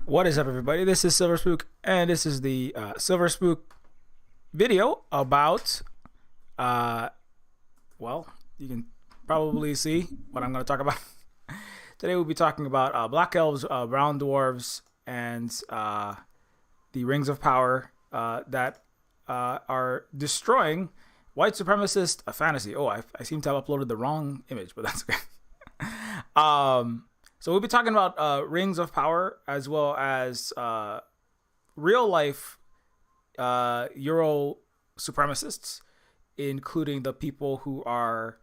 What is up, everybody? This is Silver Spook, and this is the Silver Spook video about, well, you can probably see what I'm going to talk about. Today we'll be talking about black elves, brown dwarves, and the rings of power that are destroying white supremacist fantasy. Oh, I seem to have uploaded the wrong image, but that's okay. So we'll be talking about rings of power as well as real life Euro supremacists, including the people who are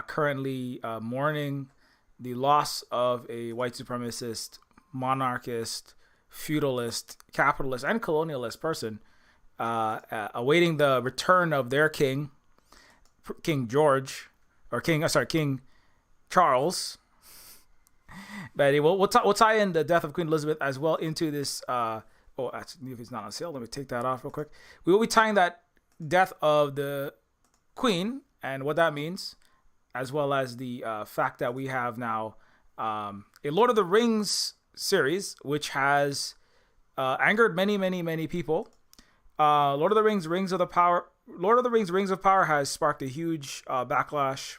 currently mourning the loss of a white supremacist, monarchist, feudalist, capitalist, and colonialist person, awaiting the return of their king, King Charles. But we'll tie in the death of Queen Elizabeth as well into this. Actually, if it's not on sale, let me take that off real quick. We will be tying that death of the Queen and what that means, as well as the fact that we have now a Lord of the Rings series, which has angered many people. Lord of the Rings, Rings of Power has sparked a huge backlash.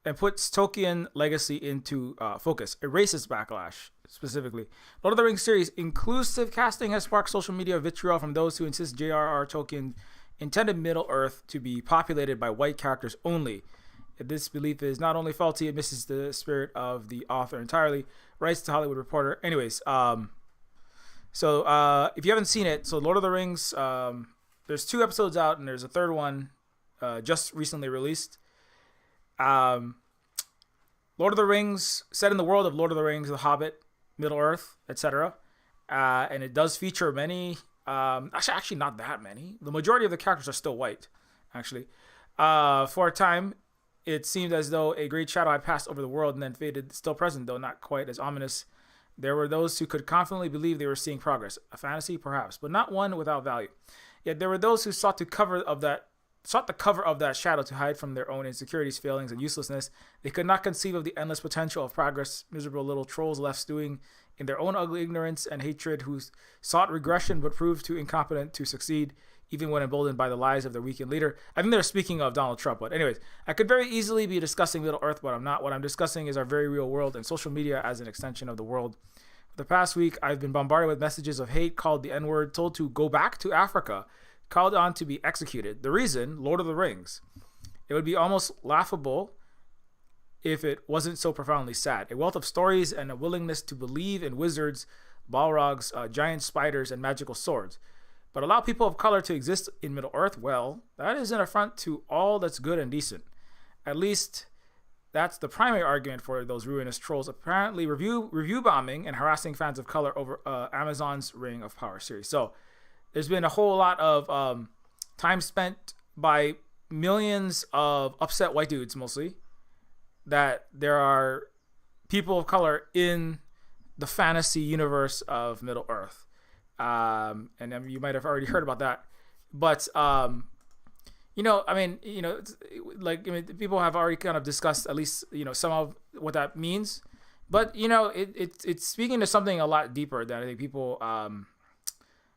And puts Tolkien legacy into focus. A racist backlash, specifically. Lord of the Rings series inclusive casting has sparked social media vitriol from those who insist J.R.R. Tolkien intended Middle-earth to be populated by white characters only. This belief is not only faulty, it misses the spirit of the author entirely. Writes to Hollywood Reporter. Anyways, so if you haven't seen it, so Lord of the Rings, there's 2 episodes out and there's a third one just recently released. Lord of the Rings, set in the world of Lord of the Rings, The Hobbit, Middle-earth, etc. And it does feature many, actually not that many. The majority of the characters are still white, actually. For a time, it seemed as though a great shadow had passed over the world and then faded, still present, though not quite as ominous. There were those who could confidently believe they were seeing progress. A fantasy, perhaps, but not one without value. Yet there were those who sought the cover of that shadow to hide from their own insecurities, failings, and uselessness. They could not conceive of the endless potential of progress, miserable little trolls left stewing in their own ugly ignorance and hatred, who sought regression but proved too incompetent to succeed, even when emboldened by the lies of their weakened leader. I think they're speaking of Donald Trump, but anyways, I could very easily be discussing Middle-earth, but I'm not. What I'm discussing is our very real world and social media as an extension of the world. For the past week, I've been bombarded with messages of hate, called the N-word, told to go back to Africa, called on to be executed. The reason, Lord of the Rings. It would be almost laughable if it wasn't so profoundly sad. A wealth of stories and a willingness to believe in wizards, balrogs, giant spiders, and magical swords. But allow people of color to exist in Middle-earth? Well, that is an affront to all that's good and decent. At least, that's the primary argument for those ruinous trolls apparently review bombing and harassing fans of color over Amazon's Ring of Power series. So, there's been a whole lot of time spent by millions of upset white dudes, mostly, that there are people of color in the fantasy universe of Middle-earth. And you might have already heard about that. But, people have already kind of discussed at least, some of what that means. But, it's speaking to something a lot deeper that I think people...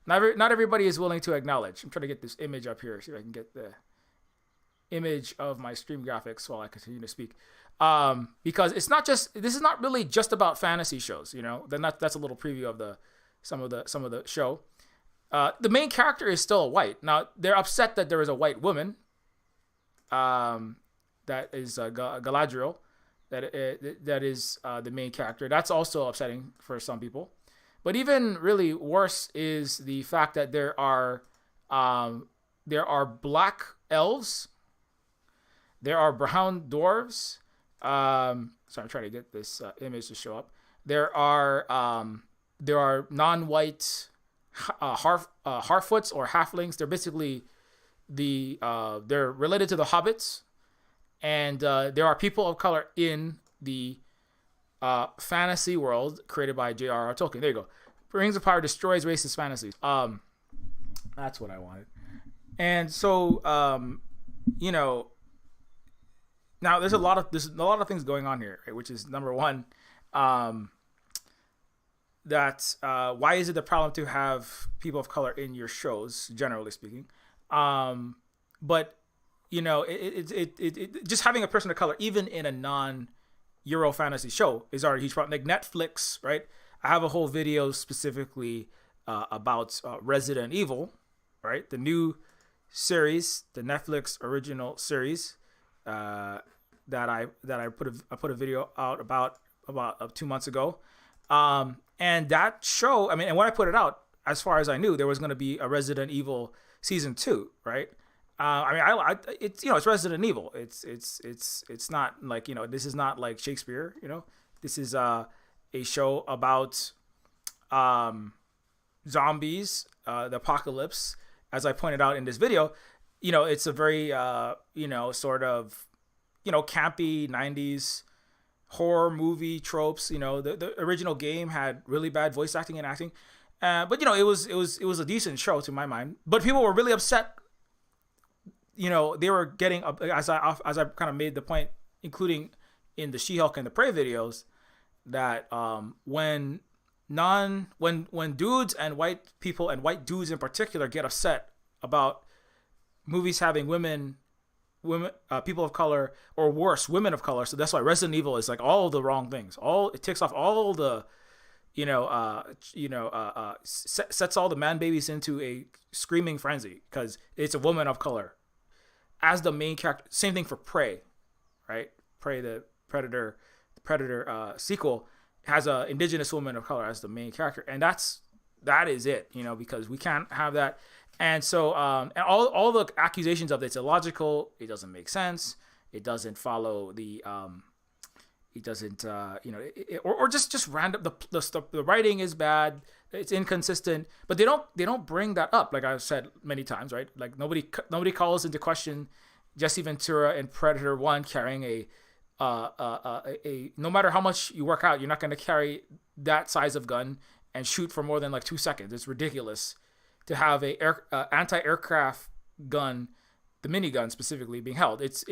Not everybody is willing to acknowledge. I'm trying to get this image up here, see if I can get the image of my stream graphics while I continue to speak. Because this is not really just about fantasy shows, Then that's a little preview of some of the show. The main character is still a white. Now they're upset that there is a white woman. That is Galadriel. That is the main character. That's also upsetting for some people. But even really worse is the fact that there are black elves, there are brown dwarves. So I'm trying to get this image to show up. There are non-white Harfoots or halflings. They're basically they're related to the hobbits, and there are people of color in the fantasy world created by J.R.R. Tolkien. There you go. Rings of Power destroys racist fantasies. That's what I wanted. And so, now there's a lot of things going on here, right? Which is number one, Um, that why is it the problem to have people of color in your shows, generally speaking? But just having a person of color, even in a non-Euro fantasy show, is already a huge problem. Like Netflix, right? I have a whole video specifically about Resident Evil, right? The new series, the Netflix original series that I put a video out about 2 months ago. And that show, I mean, and when I put it out, as far as I knew, there was going to be a Resident Evil season 2, right? It's it's Resident Evil. It's not like this is not like Shakespeare. This is a show about zombies, the apocalypse. As I pointed out in this video, it's a very sort of campy 90s horror movie tropes. The original game had really bad voice acting and acting, but it was a decent show to my mind. But people were really upset. They were getting, as I kind of made the point, including in the She-Hulk and the Prey videos, that when dudes and white people, and white dudes in particular, get upset about movies having women, people of color, or worse, women of color. So that's why Resident Evil is like all the wrong things. It takes off all the, sets all the man babies into a screaming frenzy because it's a woman of color as the main character. Same thing for Prey, right? Prey, the Predator sequel, has a indigenous woman of color as the main character, and that is it, because we can't have that. And so, and all the accusations of it's illogical, it doesn't make sense, it doesn't follow the, it doesn't, or just random. The writing is bad, it's inconsistent, but they don't bring that up. Like I've said many times, right? Like nobody calls into question Jesse Ventura in Predator 1 carrying a no matter how much you work out, you're not going to carry that size of gun and shoot for more than like 2 seconds. It's ridiculous to have a anti-aircraft gun, the minigun specifically, being held. It's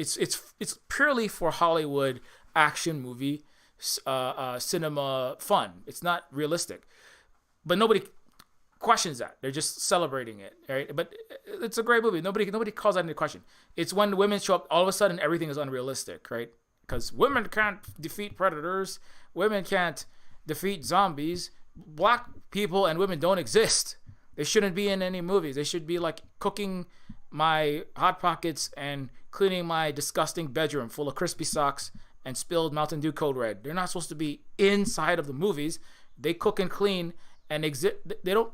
purely for Hollywood action movie cinema fun. It's not realistic, but nobody questions that. They're just celebrating it, right? But it's a great movie. Nobody calls that into question. It's when women show up, all of a sudden everything is unrealistic, right? Because women can't defeat predators, women can't defeat zombies, black people and women don't exist. They shouldn't be in any movies. They should be like cooking my Hot Pockets and cleaning my disgusting bedroom full of crispy socks and spilled Mountain Dew Code Red. They're not supposed to be inside of the movies. They cook and clean and exist. They don't.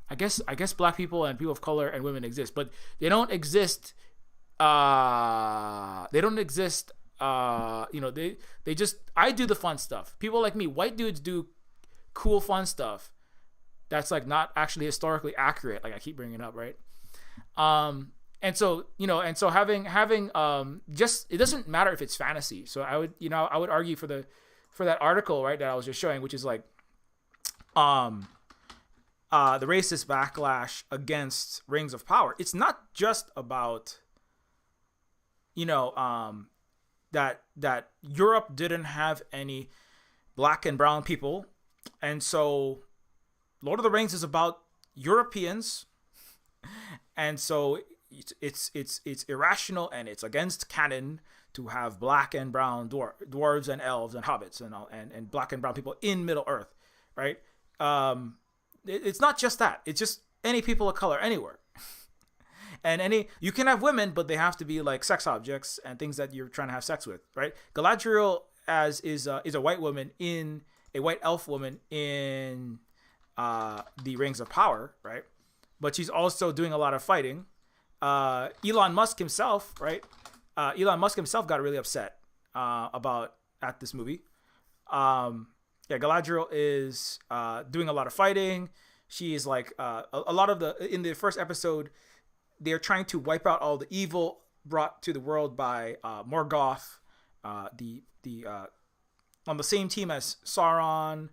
I guess black people and people of color and women exist, but they don't exist. They don't exist. They just. I do the fun stuff. People like me, white dudes, do cool fun stuff. That's like not actually historically accurate. Like I keep bringing it up, right? And so having just, it doesn't matter if it's fantasy. So I would argue for that article, right, that I was just showing, which is like the racist backlash against Rings of Power. It's not just about that Europe didn't have any black and brown people, and so Lord of the Rings is about Europeans, and so it's irrational and it's against canon to have black and brown dwarves and elves and hobbits and black and brown people in Middle Earth, right? It's not just that. It's just any people of color anywhere, and you can have women, but they have to be like sex objects and things that you're trying to have sex with, right? Galadriel is a white woman, in a white elf woman in the Rings of Power, right? But she's also doing a lot of fighting. Elon Musk himself, right? Elon Musk himself got really upset at this movie. Galadriel is doing a lot of fighting. She is like a lot of in the first episode, they're trying to wipe out all the evil brought to the world by Morgoth, the on the same team as Sauron.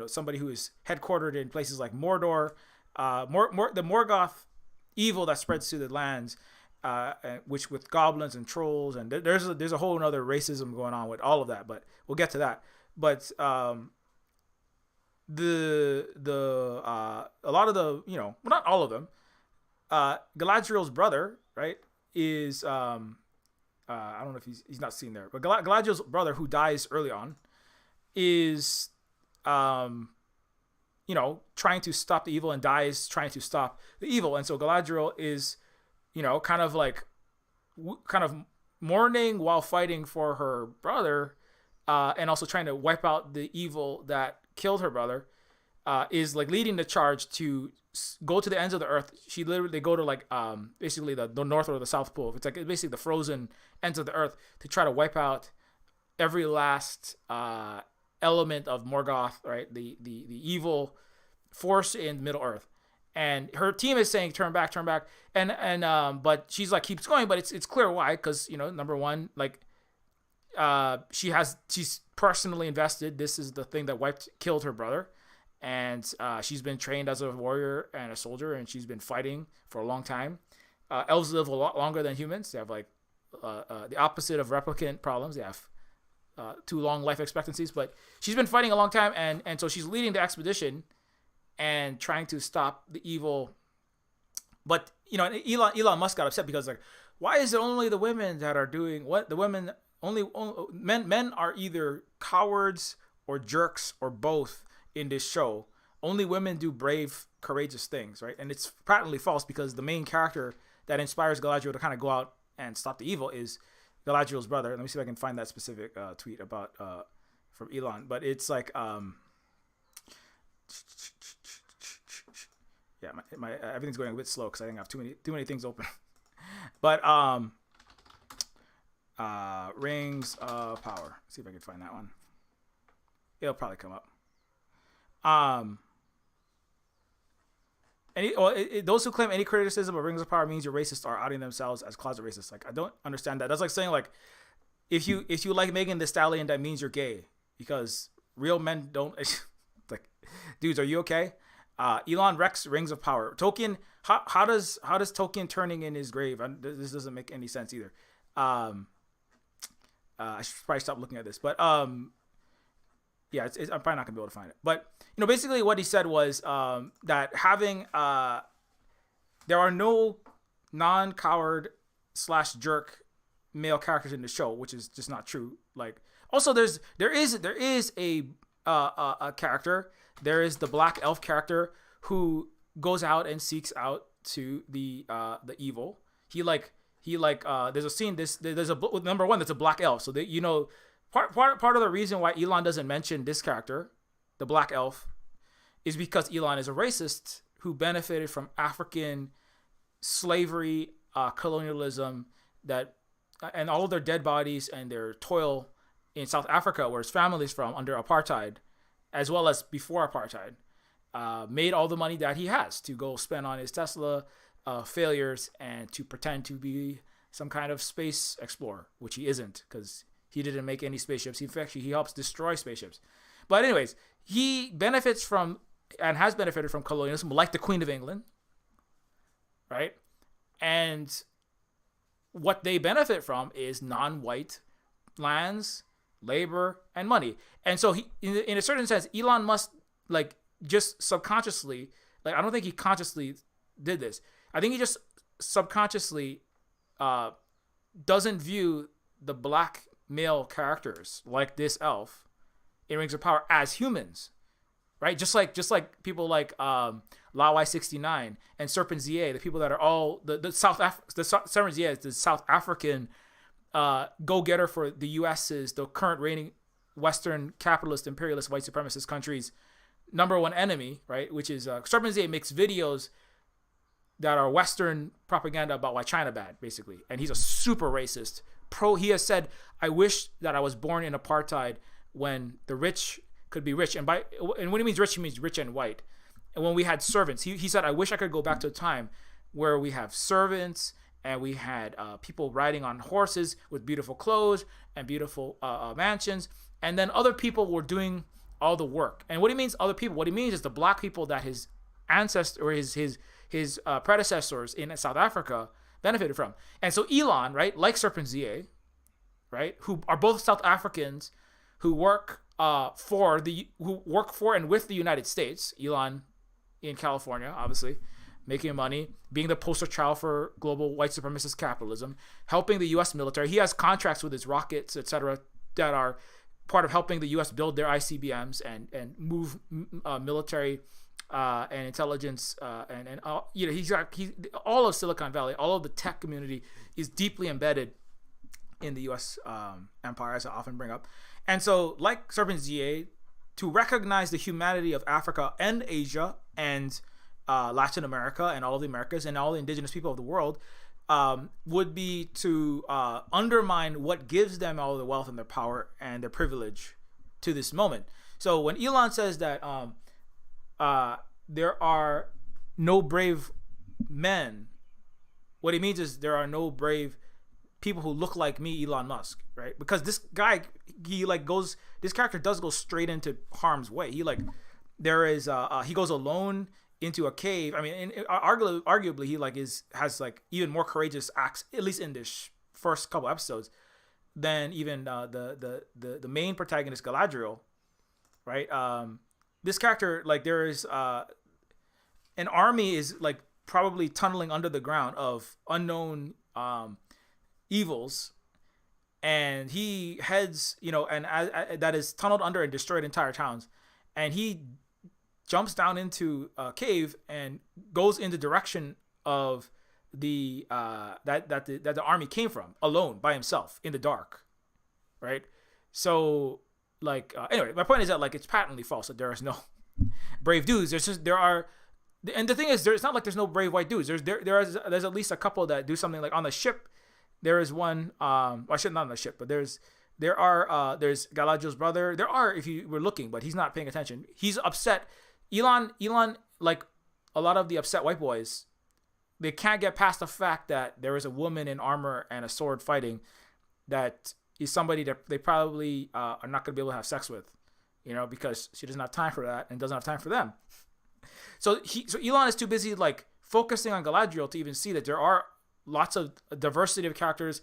Somebody who is headquartered in places like Mordor. The Morgoth evil that spreads to the lands which with goblins and trolls, and there's a whole other racism going on with all of that, but we'll get to that. But a lot of the, well, not all of them, Galadriel's brother, right, is I don't know if he's not seen there, but Galadriel's brother, who dies early on, is trying to stop the evil, and dies trying to stop the evil. And so Galadriel is, kind of mourning while fighting for her brother, and also trying to wipe out the evil that killed her brother, is like leading the charge to go to the ends of the earth. They go to like basically the North or the South Pole. It's like basically the frozen ends of the earth, to try to wipe out every last element of Morgoth, right? The evil force in Middle Earth. And her team is saying turn back, and but she's like keeps going, but it's clear why, because number one, like she's personally invested. This is the thing that killed her brother, and she's been trained as a warrior and a soldier, and she's been fighting for a long time. Elves live a lot longer than humans. They have like the opposite of replicant problems. They have too long life expectancies, but she's been fighting a long time, and so she's leading the expedition and trying to stop the evil. But Elon Musk got upset because, like, why is it only the women that are doing what? The women only men are either cowards or jerks or both in this show. Only women do brave, courageous things, right? And it's patently false, because the main character that inspires Galadriel to kind of go out and stop the evil is Galadriel's brother. Let me see if I can find that specific tweet about from Elon. But it's like yeah, my everything's going a bit slow because I think I have too many things open. But Rings of Power. Let's see if I can find that one. It'll probably come up. Those who claim any criticism of Rings of Power means you're racist are outing themselves as closet racists. Like, I don't understand that. That's like saying, like, if you like Megan Thee Stallion, that means you're gay, because real men don't. Like, dudes, are you okay? Elon wrecks Rings of Power. Tolkien. How does Tolkien turning in his grave? This doesn't make any sense either. I should probably stop looking at this, but yeah, I'm probably not gonna be able to find it. But basically what he said was that having there are no non-coward / jerk male characters in the show, which is just not true. Like, also there is a character. There is the black elf character who goes out and seeks out to the evil. There's a scene. There's a number one that's a black elf. So that part of the reason why Elon doesn't mention this character, the black elf, is because Elon is a racist who benefited from African slavery, colonialism, and all of their dead bodies and their toil in South Africa, where his family's from, under apartheid, as well as before apartheid, made all the money that he has to go spend on his Tesla failures and to pretend to be some kind of space explorer, which he isn't, because he didn't make any spaceships. He helps destroy spaceships. But anyways, he benefits from and has benefited from colonialism, like the Queen of England, right? And what they benefit from is non-white lands, labor, and money. And so he, in a certain sense, Elon Musk, like, just subconsciously, like, I don't think he consciously did this. I think he just subconsciously doesn't view the black male characters like this elf in Rings of Power as humans, right? Just like people like Lawai 69 and Serpent ZA, the people that are all Serpent ZA is the South African go-getter for the US's, the current reigning Western capitalist imperialist white supremacist country's number one enemy, right? Which is Serpent ZA makes videos that are Western propaganda about why China bad, basically. And he's a super racist. He has said, I wish that I was born in apartheid when the rich could be rich. And when he means rich and white. And when we had servants, he said, I wish I could go back to a time where we have servants and we had people riding on horses with beautiful clothes and beautiful mansions. And then other people were doing all the work. And what he means, other people, what he means is the black people that his ancestors or his predecessors in South Africa benefited from. And so Elon, right, like Serpent ZA, right, who are both South Africans who work for and with the United States. Elon in California, obviously, making money, being the poster child for global white supremacist capitalism, helping the U.S. military. He has contracts with his rockets, etc., that are part of helping the U.S. build their ICBMs and move military and intelligence and he's all of Silicon Valley, all of the tech community is deeply embedded in the U.S. empire, as I often bring up. And so, like Serpent ZA, to recognize the humanity of Africa and Asia and Latin America and all of the Americas and all the indigenous people of the world would be to undermine what gives them all the wealth and their power and their privilege to this moment. So when Elon says that there are no brave men, what he means is there are no brave people who look like me, Elon Musk, right? Because this guy, this character does go straight into harm's way. He goes alone into a cave. I mean, arguably he has even more courageous acts, at least in this first couple episodes, than even the main protagonist, Galadriel, right? This character, there is an army is probably tunneling under the ground of unknown evils, and he heads, and that is tunneled under and destroyed entire towns, and he jumps down into a cave and goes in the direction of the that the army came from, alone by himself in the dark, right? So anyway, my point is that it's patently false that there is no brave dudes. And the thing is, it's not like there's no brave white dudes. There's at least a couple that do something. On the ship, there is one. Not on the ship, but there's Galadriel's brother. There are, if you were looking, but he's not paying attention. He's upset. Elon, like a lot of the upset white boys, they can't get past the fact that there is a woman in armor and a sword fighting that is somebody that they probably are not going to be able to have sex with, because she doesn't have time for that and doesn't have time for them. So Elon is too busy focusing on Galadriel to even see that there are lots of diversity of characters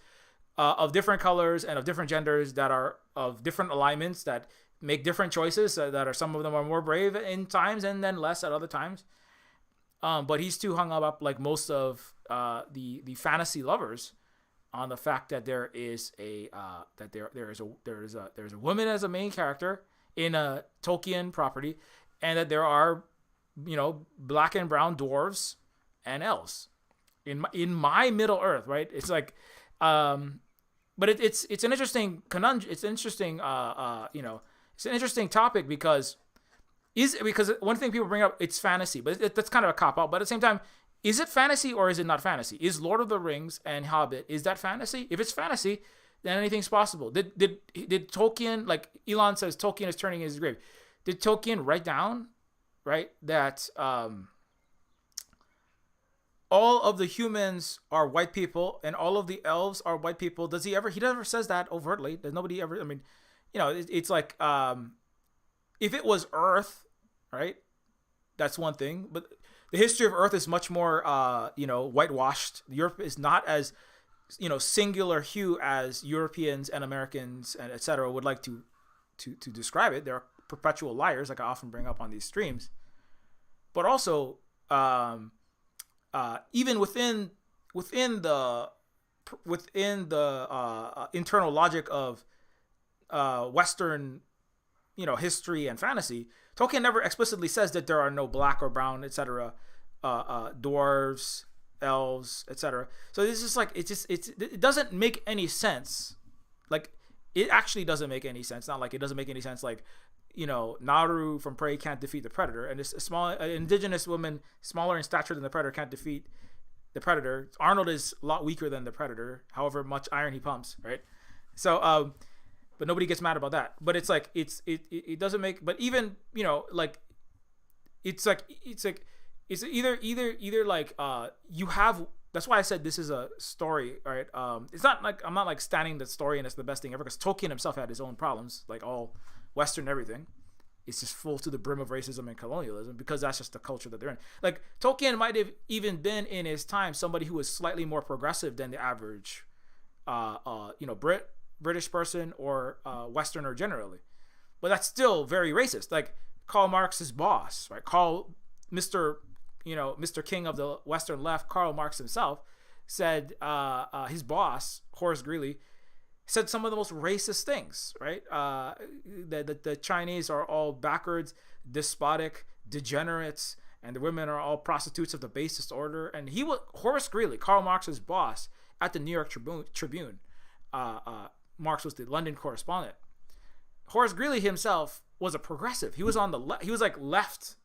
of different colors and of different genders that are of different alignments that make different choices, that are, some of them are more brave in times and then less at other times. But he's too hung up like most of the fantasy lovers on the fact that there is a woman as a main character in a Tolkien property, and that there are black and brown dwarves and elves in my Middle Earth, right? It's but it's an interesting conundrum. It's an interesting it's an interesting topic because one thing people bring up, it's fantasy, but that's kind of a cop out. But at the same time, is it fantasy or is it not fantasy? Is Lord of the Rings and Hobbit, is that fantasy? If it's fantasy, then anything's possible. Did Tolkien, like Elon says, Tolkien is turning in his grave. Did Tolkien write down, right, that all of the humans are white people and all of the elves are white people? Does he ever? He never says that overtly. There's nobody ever. I mean, it's like if it was Earth, right? That's one thing, but the history of Earth is much more, whitewashed. Europe is not as, singular hue as Europeans and Americans and etc. would like to describe it. They're perpetual liars, like I often bring up on these streams. But also, even within the internal logic of Western, history and fantasy, Tolkien never explicitly says that there are no black or brown, etc., dwarves, elves, etc. So it's just it doesn't make any sense. Like, it actually doesn't make any sense. Not like it doesn't make any sense. Like, Naru from Prey can't defeat the Predator, and this small indigenous woman, smaller in stature than the Predator, can't defeat the Predator. Arnold is a lot weaker than the Predator, however much iron he pumps, right? So, but nobody gets mad about that. But it's like it doesn't make. But even it's either you have. That's why I said this is a story, right? It's not like I'm not standing the story and it's the best thing ever, because Tolkien himself had his own problems, like all Western everything. is just full to the brim of racism and colonialism, because that's just the culture that they're in. Like, Tolkien might have even been in his time somebody who was slightly more progressive than the average, British person or Westerner generally, but that's still very racist. Like Karl Marx's boss, right? Mr. King of the Western left, Karl Marx himself, said his boss, Horace Greeley, said some of the most racist things, right? The Chinese are all backwards, despotic, degenerates, and the women are all prostitutes of the basest order. And Horace Greeley, Karl Marx's boss, at the New York Tribune. Marx was the London correspondent. Horace Greeley himself was a progressive. He was on the he was like left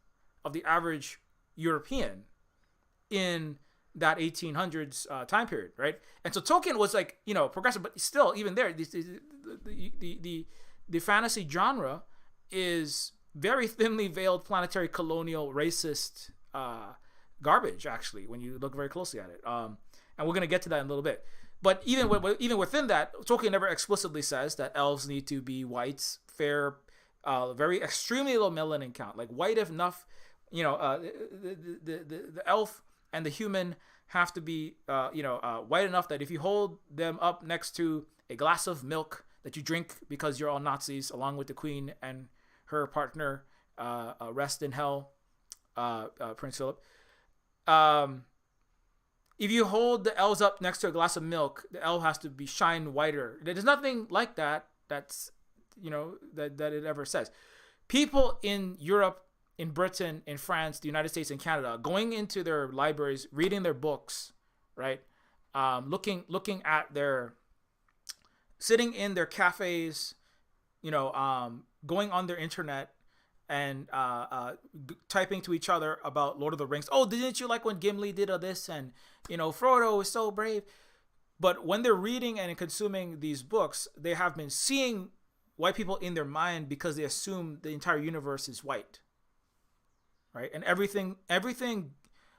of the average European in that 1800s time period, right? And so Tolkien was like, progressive, but still, even there, the fantasy genre is very thinly veiled planetary colonial racist garbage, actually, when you look very closely at it. And we're going to get to that in a little bit. But even within that, Tolkien never explicitly says that elves need to be white, fair, very extremely low melanin count, like white enough. The elf and the human have to be white enough that if you hold them up next to a glass of milk that you drink because you're all Nazis, along with the queen and her partner, rest in hell, Prince Philip. If you hold the elves up next to a glass of milk, the elf has to be shine whiter. There's nothing like that. That's that it ever says. People in Europe, in Britain, in France, the United States, and Canada, going into their libraries, reading their books, right? Looking at sitting in their cafes, going on their internet and typing to each other about Lord of the Rings. Oh, didn't you like when Gimli did this? And, Frodo was so brave. But when they're reading and consuming these books, they have been seeing white people in their mind because they assume the entire universe is white. Right? And everything,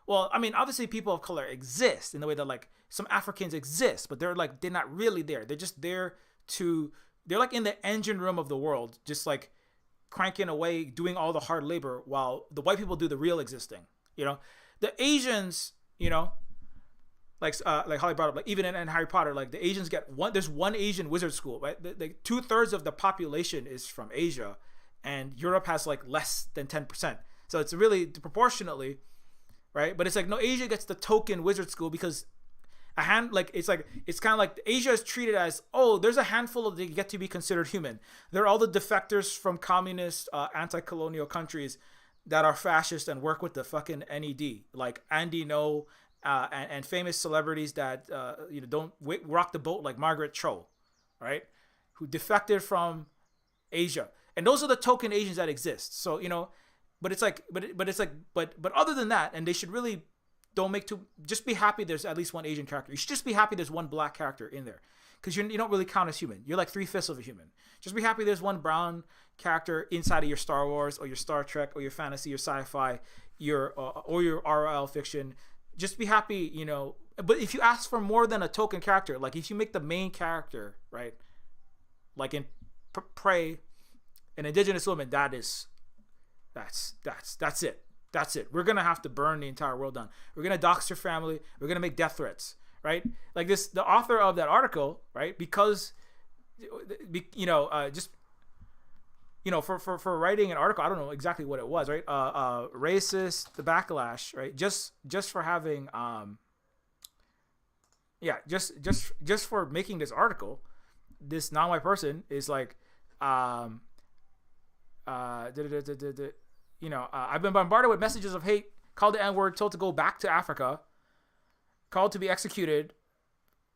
well, I mean, obviously people of color exist in the way that like some Africans exist, but they're not really there. They're just there they're like in the engine room of the world, just like cranking away, doing all the hard labor while the white people do the real existing. The Asians, like Holly brought up, like even in Harry Potter, like the Asians there's one Asian wizard school, right? The 2/3 of the population is from Asia, and Europe has like less than 10%. So it's really proportionately, right? But it's like, no, Asia gets the token wizard school because it's kind of like Asia is treated as, there's a handful of they get to be considered human. They're all the defectors from communist, anti-colonial countries that are fascist and work with the fucking NED, like Andy Ngo, and famous celebrities that don't rock the boat, like Margaret Cho, right? Who defected from Asia, and those are the token Asians that exist. So but other than that, and they should really just be happy there's at least one Asian character. You should just be happy there's one black character in there, because you don't really count as human. You're like 3/5 of a human. Just be happy there's one brown character inside of your Star Wars or your Star Trek or your fantasy, your sci-fi, or your RL fiction. Just be happy, But if you ask for more than a token character, like if you make the main character, right, like in Prey, an indigenous woman, that's it. That's it. We're gonna have to burn the entire world down. We're gonna dox your family. We're gonna make death threats, right? Like this, the author of that article, right? Because, for writing an article, I don't know exactly what it was, right? Racist, the backlash, right? Just for having, just for making this article, this non-white person is like, I've been bombarded with messages of hate, called the N-word, told to go back to Africa, called to be executed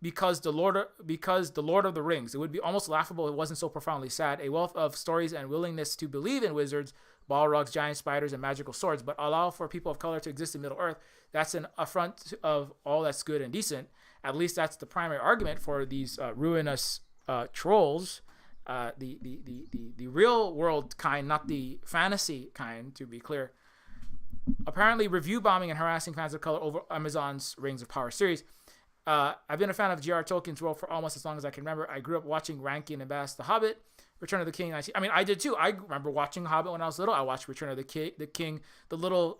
because the Lord of the Rings. It would be almost laughable if it wasn't so profoundly sad. A wealth of stories and willingness to believe in wizards, balrogs, giant spiders, and magical swords, but allow for people of color to exist in Middle Earth. That's an affront of all that's good and decent. At least that's the primary argument for these ruinous trolls. The real world kind, not the fantasy kind, to be clear. Apparently review bombing and harassing fans of color over Amazon's Rings of Power series. I've been a fan of J.R. Tolkien's world for almost as long as I can remember. I grew up watching Rankin and Bass The Hobbit, Return of the King. I mean, I did too. I remember watching Hobbit when I was little. I watched Return of the King, the little,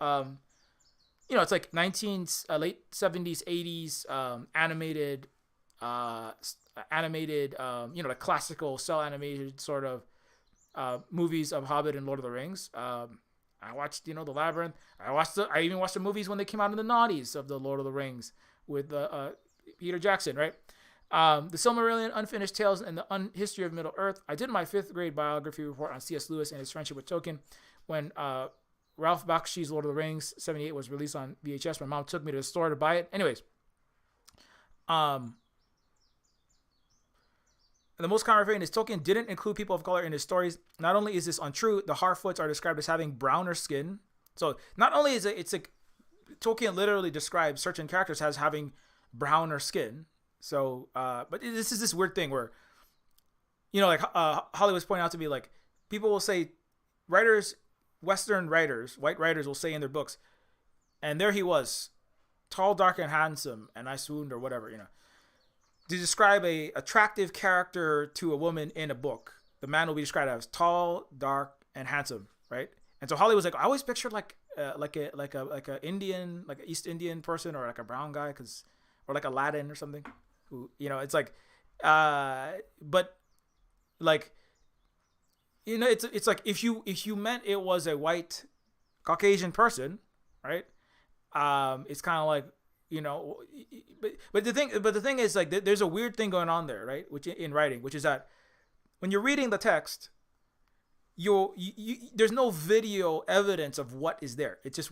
it's like late 70s, 80s animated, the classical cell animated sort of movies of Hobbit and Lord of the Rings. I watched, the Labyrinth. I even watched the movies when they came out in the noughties of the Lord of the Rings with Peter Jackson, right? The Silmarillion, Unfinished Tales, and the History of Middle Earth. I did my 5th grade biography report on C.S. Lewis and his friendship with Tolkien when Ralph Bakshi's Lord of the Rings 78 was released on VHS. My mom took me to the store to buy it. Anyways, the most common refrain is Tolkien didn't include people of color in his stories. Not only is this untrue, the Harfoots are described as having browner skin. So not only is it's like Tolkien literally describes certain characters as having browner skin. So, but this is this weird thing where, like Holly was pointing out to me, like people will say, Western writers, white writers will say in their books, and there he was, tall, dark, and handsome, and I swooned or whatever, to describe a attractive character to a woman in a book. The man will be described as tall, dark, and handsome, right? And so Holly was like, I always pictured like a Indian, like an East Indian person or like a brown guy, or like Aladdin or something. Who, it's like, but like, it's like if you meant it was a white Caucasian person, right? It's kind of like, but the thing is like there's a weird thing going on there, right? Which in writing, which is that when you're reading the text, there's no video evidence of what is there. It's just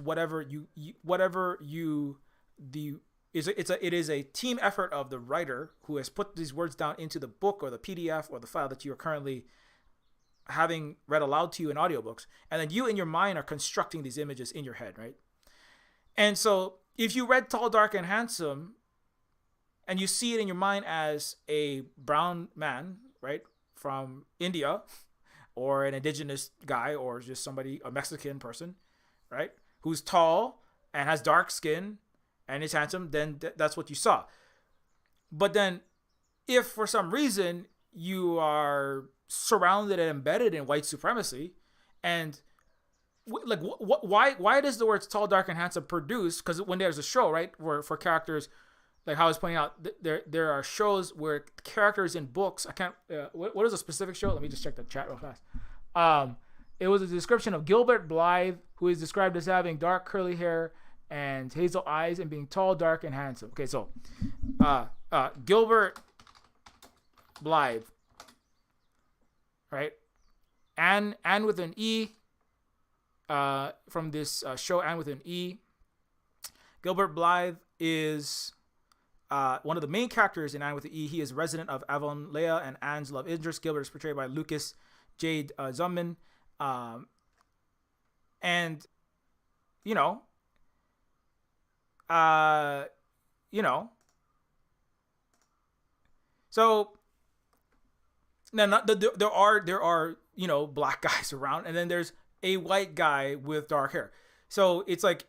it is a team effort of the writer who has put these words down into the book or the PDF or the file that you are currently having read aloud to you in audiobooks, and then you in your mind are constructing these images in your head, right? And so if you read Tall, Dark, and Handsome and you see it in your mind as a brown man, right, from India, or an indigenous guy, or just a Mexican person, right, who's tall and has dark skin and is handsome, then that's what you saw. But then if for some reason you are surrounded and embedded in white supremacy, and like why does the words tall, dark, and handsome produce? Because when there's a show, right, where for characters, like how I was pointing out, there are shows where characters in books, I can't, what is a specific show? Let me just check the chat real fast. It was a description of Gilbert Blythe, who is described as having dark curly hair and hazel eyes and being tall, dark, and handsome. Okay, so Gilbert Blythe, right? Anne with an E, from this show, Anne with an E. Gilbert Blythe is one of the main characters in Anne with an E. He is a resident of Avonlea and Anne's love interest. Gilbert is portrayed by Lucas Jade Zumman. And, so now there are black guys around, and then there's a white guy with dark hair. So it's like,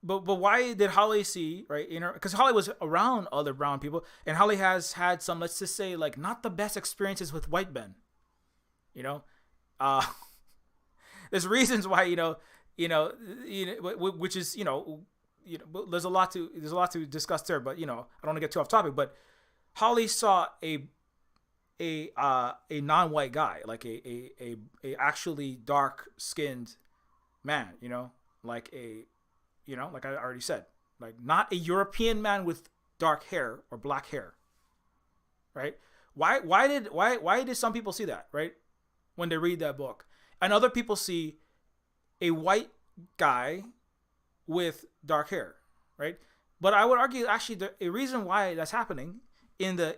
but why did Holly see, right, because Holly was around other brown people, and Holly has had some, let's just say, like, not the best experiences with white men, there's reasons why, which is, there's a lot to discuss there, but I don't want to get too off topic. But Holly saw a non-white guy, like a actually dark skinned man, like like I already said, like not a European man with dark hair or black hair, right? Why did some people see that, right, when they read that book, and other people see a white guy with dark hair, right? But I would argue actually a reason why that's happening in the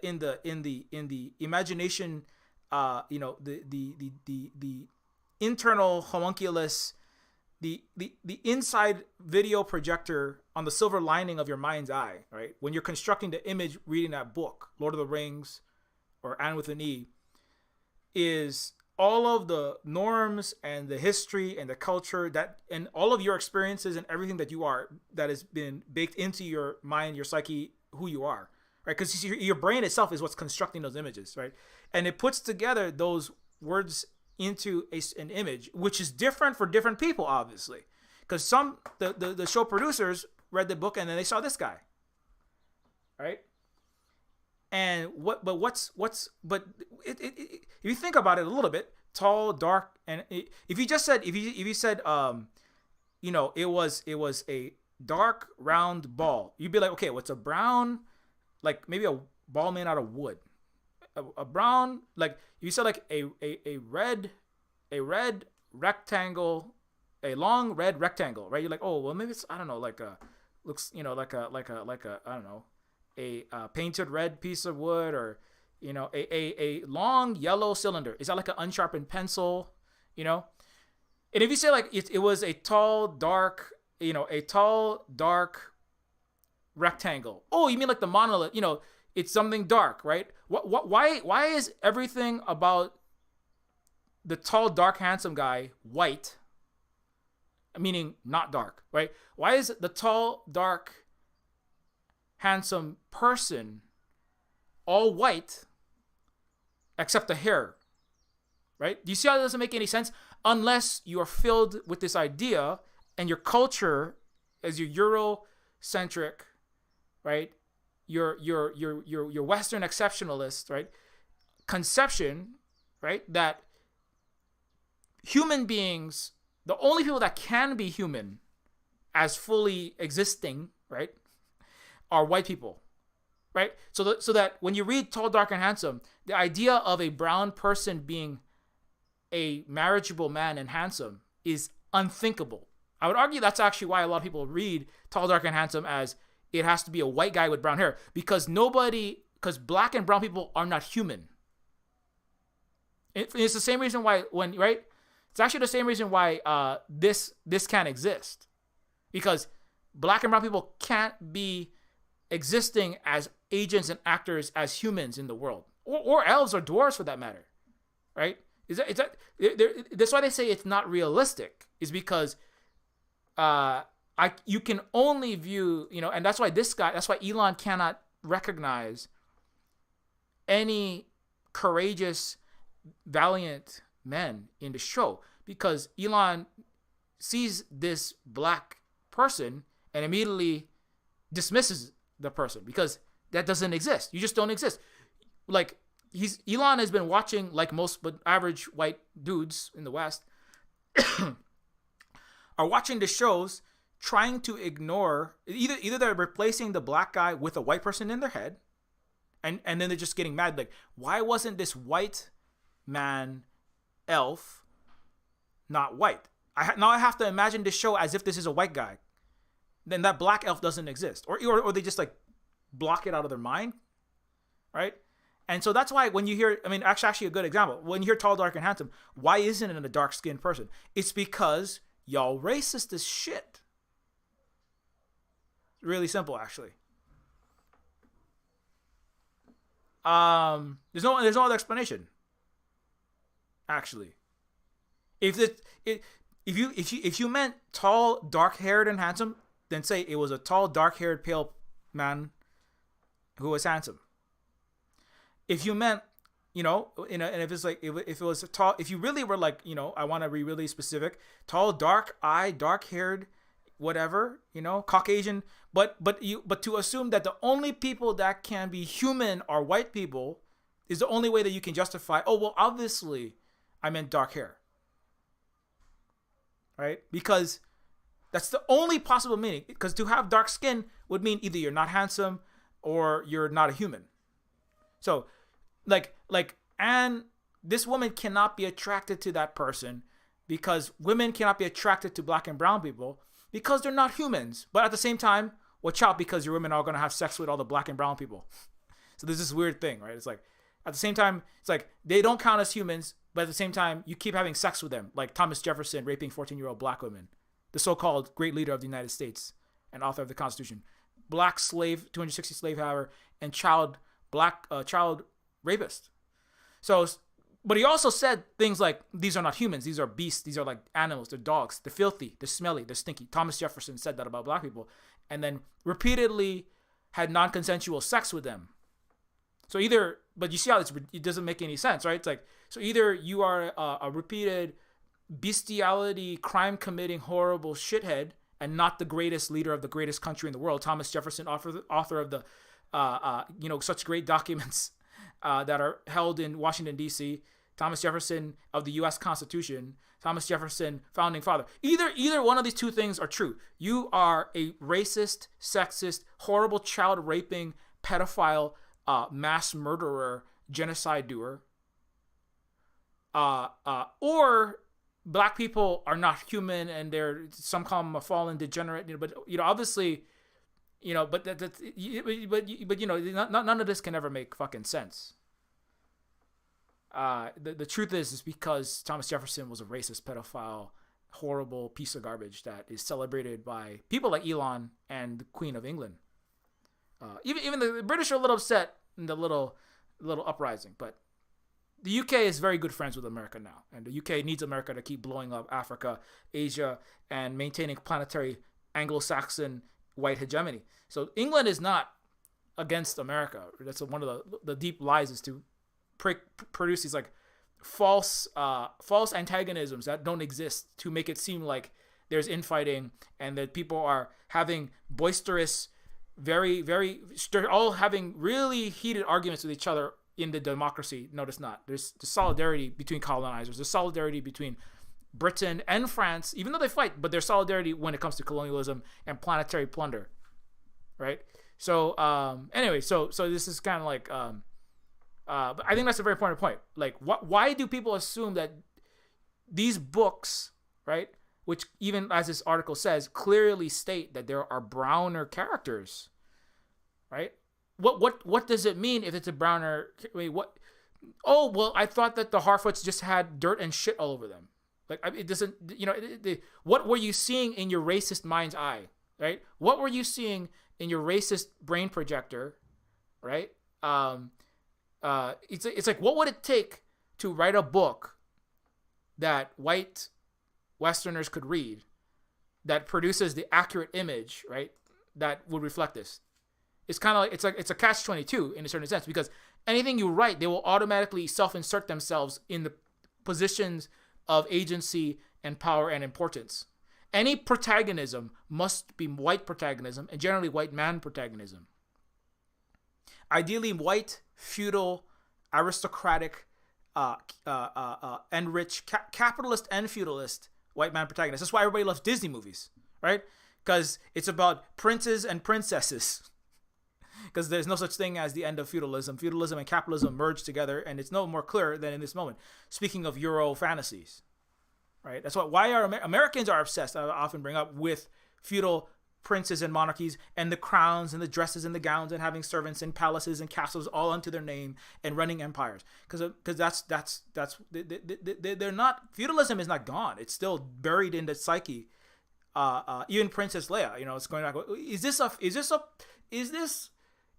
imagination, the internal homunculus, the inside video projector on the silver lining of your mind's eye, right? When you're constructing the image reading that book, Lord of the Rings or Anne with an E, is all of the norms and the history and the culture that, and all of your experiences and everything that you are, that has been baked into your mind, your psyche, who you are, right? Because your brain itself is what's constructing those images, right? And it puts together those words into an image, which is different for different people, obviously, because the show producers read the book and then they saw this guy, right? And if you think about it a little bit, tall, dark, and if you said it was a dark round ball, you'd be like, okay, what's a brown, like maybe a ball made out of wood, a brown, like you said, like a red rectangle, a long red rectangle, right? You're like, oh well, maybe it's, I don't know, like a looks, like a I don't know, a painted red piece of wood, or a long yellow cylinder. Is that like an unsharpened pencil? And if you say like it was a tall dark rectangle. Oh, you mean like the monolith? It's something dark, right? Why is everything about the tall, dark, handsome guy white? Meaning not dark, right? Why is the tall, dark, handsome person all white except the hair, right? Do you see how that doesn't make any sense? Unless you are filled with this idea and your culture as your Eurocentric, right? Your Western exceptionalist, right? Conception, right? That human beings, the only people that can be human as fully existing, right, are white people, right? So that when you read Tall, Dark, and Handsome, the idea of a brown person being a marriageable man and handsome is unthinkable. I would argue that's actually why a lot of people read Tall, Dark, and Handsome as it has to be a white guy with brown hair, because black and brown people are not human. It's the same reason why it's actually the same reason why this can't exist, because black and brown people can't be existing as agents and actors as humans in the world, or elves or dwarves for that matter, right? That's why they say it's not realistic, is because you can only view, and that's why Elon cannot recognize any courageous, valiant men in the show, because Elon sees this black person and immediately dismisses the person, because that doesn't exist. You just don't exist. Like Elon has been watching, like most but average white dudes in the West are watching the shows, trying to ignore either they're replacing the black guy with a white person in their head, and then they're just getting mad, like, why wasn't this white man elf not white? Now I have to imagine this show as if this is a white guy. Then that black elf doesn't exist, or they just like block it out of their mind, right? And so that's why when you hear, actually a good example, when you hear Tall, Dark, and Handsome, why isn't it a dark-skinned person? It's because y'all racist as shit. Really simple, actually. There's no other explanation. Actually, if you meant tall, dark-haired, and handsome, then say it was a tall, dark-haired, pale man who was handsome. If you meant, and if it's like, if it was a tall, if you really were like, I want to be really specific, tall, dark-eyed, dark-haired, whatever, Caucasian, but to assume that the only people that can be human are white people is the only way that you can justify, oh, well, obviously I meant dark hair, right? Because that's the only possible meaning, because to have dark skin would mean either you're not handsome or you're not a human. So and this woman cannot be attracted to that person, because women cannot be attracted to black and brown people because they're not humans. But at the same time, watch out, because your women are going to have sex with all the black and brown people. So there's this weird thing, right? It's like, at the same time, it's like they don't count as humans, but at the same time, you keep having sex with them, like Thomas Jefferson raping 14-year-old black women, the so-called great leader of the United States and author of the Constitution, black slave, 260 slave haver, and child rapist. So, but he also said things like, these are not humans, these are beasts, these are like animals, they're dogs, they're filthy, they're smelly, they're stinky. Thomas Jefferson said that about black people, and then repeatedly had non-consensual sex with them. So but you see how it doesn't make any sense, right? It's like, So either you are a repeated bestiality, crime-committing, horrible shithead, and not the greatest leader of the greatest country in the world. Thomas Jefferson, author of the, such great documents that are held in Washington, D.C. Thomas Jefferson of the U.S. Constitution. Thomas Jefferson, founding father. Either one of these two things are true. You are a racist, sexist, horrible child raping, pedophile, mass murderer, genocide doer. Or black people are not human and they're, some call them a fallen degenerate, but obviously, but none of this can ever make fucking sense. The truth is because Thomas Jefferson was a racist, pedophile, horrible piece of garbage that is celebrated by people like Elon and the Queen of England. Even the British are a little upset in the little uprising, but the UK is very good friends with America now, and the UK needs America to keep blowing up Africa, Asia, and maintaining planetary Anglo-Saxon white hegemony. So England is not against America. That's one of the deep lies, is to produce these like false antagonisms that don't exist to make it seem like there's infighting and that people are having boisterous, all having really heated arguments with each other in the democracy. No, it's not. There's the solidarity between colonizers. There's solidarity between Britain and France, even though they fight, but there's solidarity when it comes to colonialism and planetary plunder, right? So anyway, so this is kind of like, but I think that's a very important point. Like, why do people assume that these books, right, which even as this article says, clearly state that there are browner characters, right? What does it mean if it's a browner? Wait, what? Oh, well, I thought that the Harfoots just had dirt and shit all over them. Like, it doesn't, what were you seeing in your racist mind's eye, right? What were you seeing in your racist brain projector, right? It's like, what would it take to write a book that white Westerners could read that produces the accurate image, right, that would reflect this? It's kind of like, it's a catch-22 in a certain sense, because anything you write, they will automatically self-insert themselves in the positions of agency and power and importance. Any protagonism must be white protagonism, and generally white man protagonism. Ideally white, feudal, aristocratic, and rich, capitalist and feudalist white man protagonist. That's why everybody loves Disney movies, right? Because it's about princes and princesses. Because there's no such thing as the end of feudalism. Feudalism and capitalism merge together, and it's no more clear than in this moment. Speaking of Euro fantasies, right? That's why Americans are obsessed, I often bring up, with feudal princes and monarchies and the crowns and the dresses and the gowns and having servants and palaces and castles all unto their name and running empires. Because they're not, feudalism is not gone. It's still buried in the psyche. Even Princess Leia, it's going back.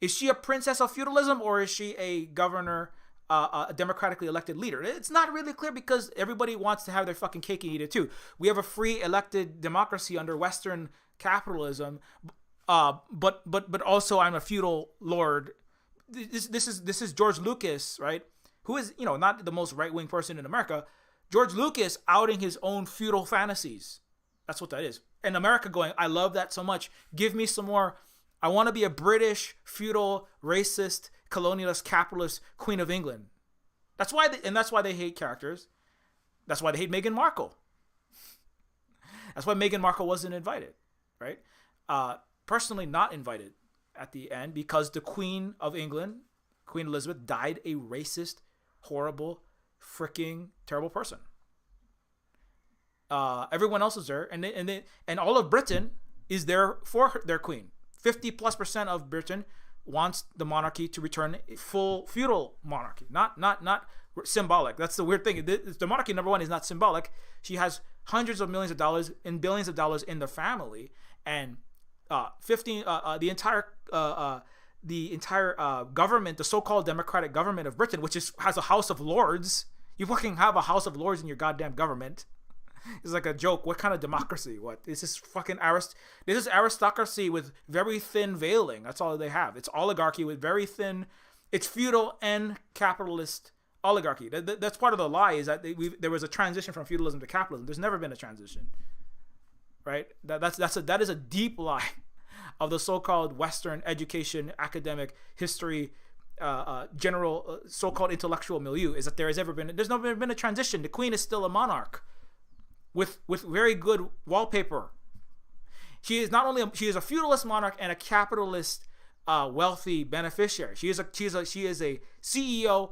Is she a princess of feudalism, or is she a governor, a democratically elected leader? It's not really clear, because everybody wants to have their fucking cake and eat it too. We have a free elected democracy under Western capitalism, but also I'm a feudal lord. This is George Lucas, right? Who is not the most right-wing person in America. George Lucas outing his own feudal fantasies. That's what that is. And America going, I love that so much. Give me some more. I want to be a British, feudal, racist, colonialist, capitalist Queen of England. That's why they hate characters. That's why they hate Meghan Markle. That's why Meghan Markle wasn't invited, right? Personally not invited at the end, because the Queen of England, Queen Elizabeth, died a racist, horrible, freaking terrible person. Everyone else is there, and all of Britain is there for their queen. 50+% of Britain wants the monarchy to return a full feudal monarchy, not symbolic. That's the weird thing. The monarchy, number one, is not symbolic. She has hundreds of millions of dollars and billions of dollars in the family, and the entire government, the so-called democratic government of Britain, which has a House of Lords. You fucking have a House of Lords in your goddamn government. It's like a joke. What kind of democracy? What? This is fucking this is aristocracy with very thin veiling. That's all they have. It's oligarchy with very thin. It's feudal and capitalist oligarchy. That's part of the lie, is that there was a transition from feudalism to capitalism. There's never been a transition, right? That is a deep lie of the so-called Western education, academic history, general so-called intellectual milieu, is that there's never been a transition. The queen is still a monarch with very good wallpaper. She is not only she is a feudalist monarch and a capitalist wealthy beneficiary. She is a CEO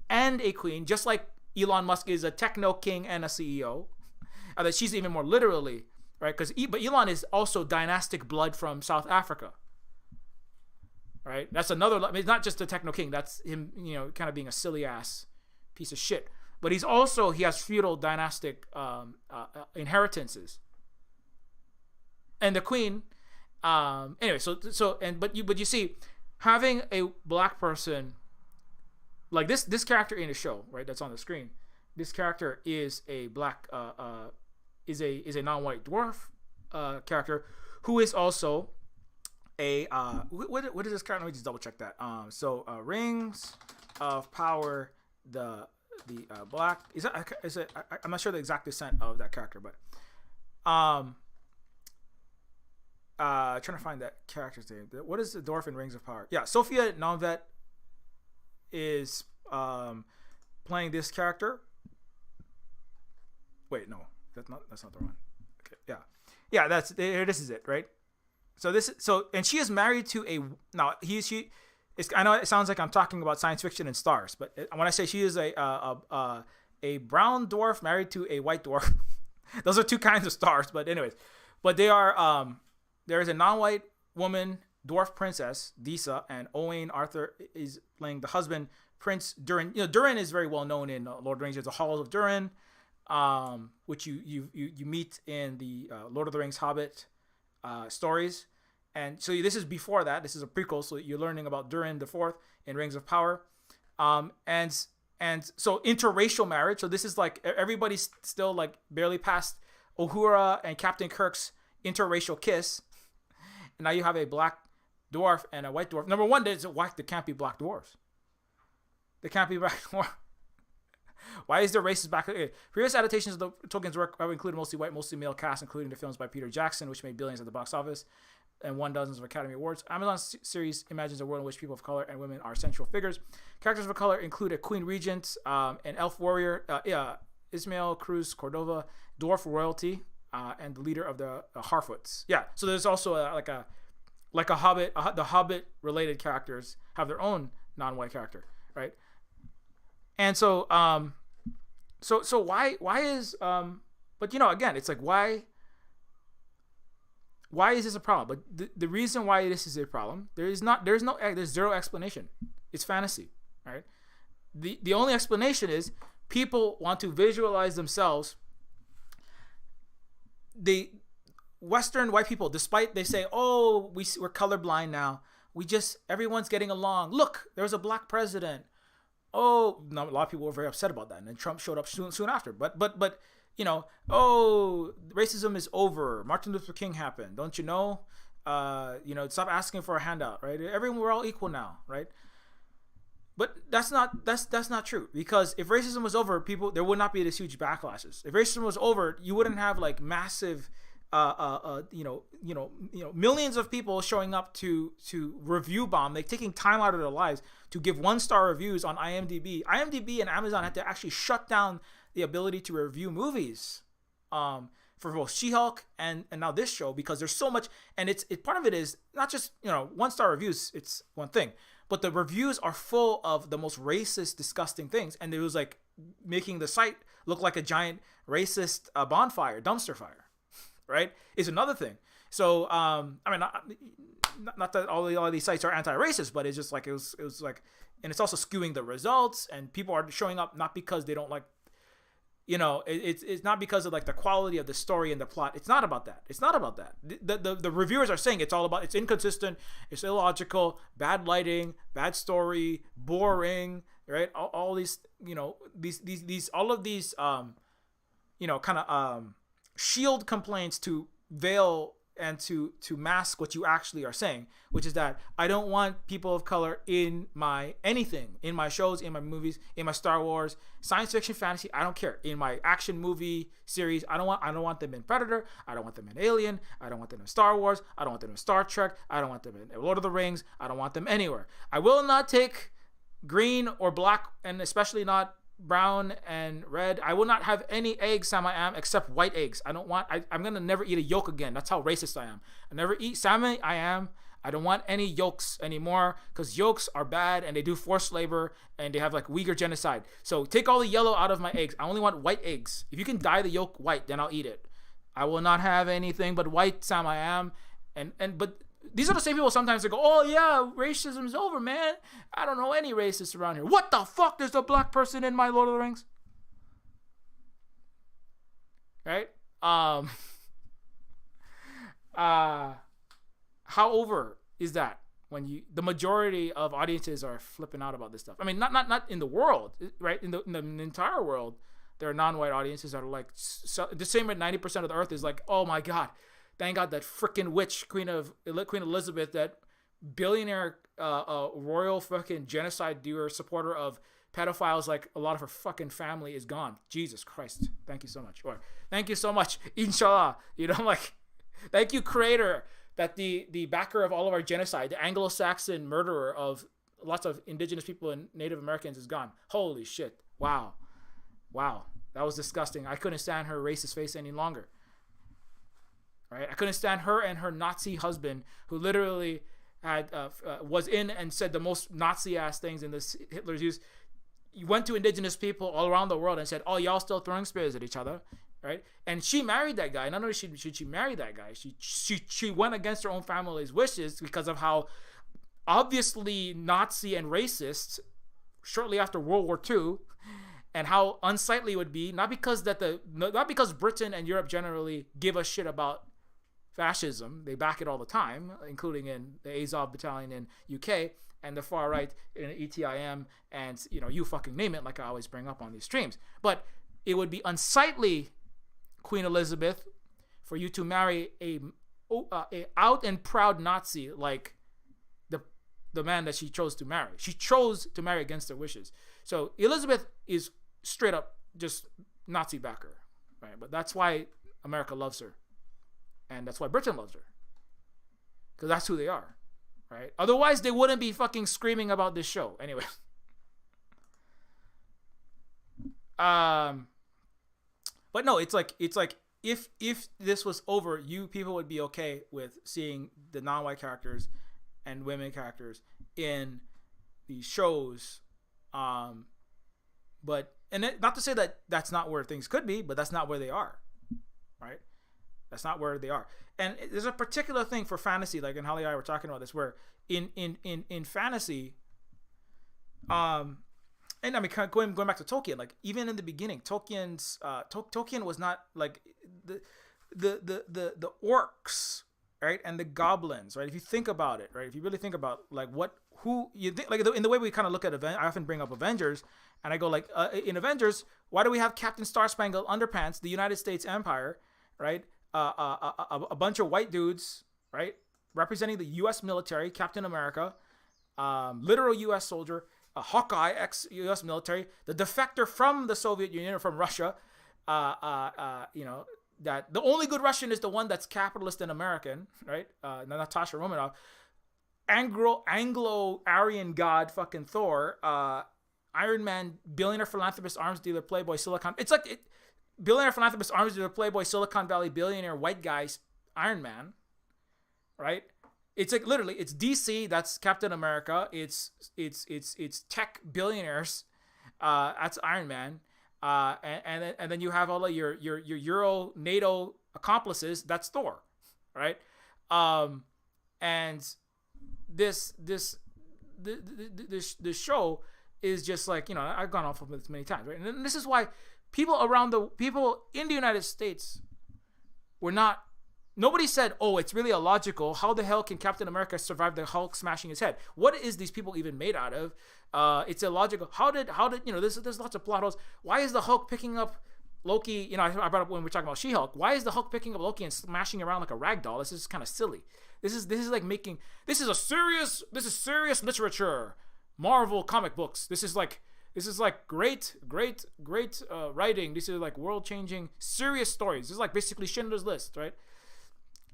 and a queen, just like Elon Musk is a techno king and a CEO. That she's even more literally, right? But Elon is also dynastic blood from South Africa, right? That's another. I mean, it's not just a techno king. That's him, kind of being a silly ass piece of shit. But he has feudal dynastic inheritances. And the queen, anyway. But you see, having a black person like this character in the show, right? That's on the screen. This character is a black, is a non-white dwarf character who is also a what is this character? Let me just double check that. Rings of Power, the black is it? I'm not sure the exact descent of that character, but trying to find that character's name. What is the dwarf in Rings of Power? Yeah, Sophia Nonvet is playing this character. Wait, no, that's not the one. Okay, yeah, this is it, right? And she is married to I know it sounds like I'm talking about science fiction and stars, but when I say she is a brown dwarf married to a white dwarf, those are two kinds of stars. But anyways, they are there is a non-white woman dwarf princess, Disa, and Owain Arthur is playing the husband, Prince Durin. Durin is very well known in Lord of the Rings. There's the Halls of Durin, which you meet in the Lord of the Rings Hobbit stories. And so this is before that. This is a prequel, so you're learning about Durin the Fourth in Rings of Power. And so interracial marriage. So this is like everybody's still like barely past Uhura and Captain Kirk's interracial kiss. And now you have a black dwarf and a white dwarf. Number one, there can't be black dwarves. There can't be black dwarves. Why is there racist back? Previous adaptations of the Tolkien's work have included mostly white, mostly male cast, including the films by Peter Jackson, which made billions at the box office and won dozens of Academy Awards. Amazon's series imagines a world in which people of color and women are central figures. Characters of color include a queen regent, an elf warrior, Ismael Cruz Cordova, dwarf royalty, and the leader of the Harfoots. Yeah, so there's also like a Hobbit. The Hobbit related characters have their own non-white character, right? And so why is but again, it's like why is this a problem? But the reason why this is a problem, there's zero explanation. It's fantasy, right? The only explanation is people want to visualize themselves. The Western white people, despite they say, oh, we're colorblind now. Everyone's getting along. Look, there's a black president. Oh, no, a lot of people were very upset about that, and then Trump showed up soon after. But racism is over. Martin Luther King happened. Don't you know? Stop asking for a handout, right? We're all equal now, right? But that's not true, because if racism was over, there would not be this huge backlashes. If racism was over, you wouldn't have like massive, millions of people showing up to review bomb, like taking time out of their lives to give 1-star reviews on IMDb. IMDb and Amazon had to actually shut down the ability to review movies for both She-Hulk and now this show, because there's so much, and it's part of it is not just 1-star reviews. It's one thing, but the reviews are full of the most racist, disgusting things, and it was like making the site look like a giant racist dumpster fire, right? Is another thing. So not that all these sites are anti-racist, but it's just like it was like, and it's also skewing the results, and people are showing up not because they don't like, it's not because of like the quality of the story and the plot. It's not about that. The reviewers are saying it's inconsistent, it's illogical, bad lighting, bad story, boring, right? All these, all of these, kind of shield complaints to veil and to mask what you actually are saying, which is that I don't want people of color in my anything, in my shows, in my movies, in my Star Wars, science fiction, fantasy. I don't care. In my action movie series, I don't want them in Predator. I don't want them in Alien. I don't want them in Star Wars. I don't want them in Star Trek. I don't want them in Lord of the Rings. I don't want them anywhere. I will not take green or black, and especially not brown and red. I will not have any eggs, Sam I am, except white eggs. I'm gonna never eat a yolk again. That's how racist I am. I never eat salmon. I don't want any yolks anymore, because yolks are bad and they do forced labor and they have like Uyghur genocide. So take all the yellow out of my eggs. I only want white eggs. If you can dye the yolk white, then I'll eat it. I will not have anything but white, Sam I am. But these are the same people sometimes that go, oh yeah, racism's over, man. I don't know any racists around here. What the fuck? There's a black person in my Lord of the Rings. Right? How over is that when the majority of audiences are flipping out about this stuff? I mean, not in the world, right? In the entire world, there are non-white audiences that are like, the same at 90% of the earth is like, oh my God, thank God that freaking witch, Queen Elizabeth, that billionaire royal fucking genocide doer, supporter of pedophiles like a lot of her fucking family, is gone. Jesus Christ. Thank you so much. Or thank you so much. Inshallah. You know, like, thank you, Creator, that the backer of all of our genocide, the Anglo-Saxon murderer of lots of indigenous people and Native Americans, is gone. Holy shit. Wow. That was disgusting. I couldn't stand her racist face any longer. Right? I couldn't stand her and her Nazi husband, who literally had was in and said the most Nazi-ass things in this Hitler's use. You went to indigenous people all around the world and said, oh, y'all still throwing spears at each other, right? And she married that guy. Not only should she marry that guy, she went against her own family's wishes because of how obviously Nazi and racist shortly after World War II, and how unsightly it would be, not because Britain and Europe generally give a shit about fascism. They back it all the time, including in the Azov battalion in UK, and the far right in ETIM, and you fucking name it, like I always bring up on these streams. But it would be unsightly, Queen Elizabeth, for you to marry a out and proud Nazi like the man that she chose to marry. She chose to marry against her wishes. So Elizabeth is straight up just Nazi backer, right? But that's why America loves her, and that's why Britain loves her, because that's who they are, right? Otherwise, they wouldn't be fucking screaming about this show anyway. But no, it's like if this was over, you people would be okay with seeing the non-white characters and women characters in these shows. But not to say that that's not where things could be, but that's not where they are, right? That's not where they are. And there's a particular thing for fantasy, like in Holly and I were talking about this, where in fantasy, and I mean, going back to Tolkien, like even in the beginning, Tolkien was not like the orcs, right, and the goblins, right? If you think about it, right, if you really think about like who you think, like in the way we kind of look at I often bring up Avengers, and I go like, in Avengers, why do we have Captain Star Spangled Underpants, the United States Empire, right? A bunch of white dudes, right, representing the U.S. military, Captain America, literal U.S. soldier, a Hawkeye, ex-U.S. military, the defector from the Soviet Union or from Russia, that the only good Russian is the one that's capitalist and American, right? Natasha Romanoff, Anglo-Aryan god, fucking Thor, Iron Man, billionaire philanthropist, arms dealer, playboy, Silicon. It's like billionaire philanthropist, arms dealer, playboy, Silicon Valley billionaire, white guys, Iron Man, right? It's like literally, it's DC, that's Captain America. It's tech billionaires, that's Iron Man. And then you have all of your Euro NATO accomplices, that's Thor, right? And this show is just like, I've gone off of this many times, right? And this is why people in the United States nobody said, oh, it's really illogical. How the hell can Captain America survive the Hulk smashing his head? What is these people even made out of? It's illogical. How did there's lots of plot holes. Why is the Hulk picking up Loki, I brought up when we were talking about She-Hulk. Why is the Hulk picking up Loki and smashing around like a rag doll? This is kind of silly. This is serious literature. Marvel comic books. This is like great writing. This is like world changing serious stories. This is like basically Schindler's List, right?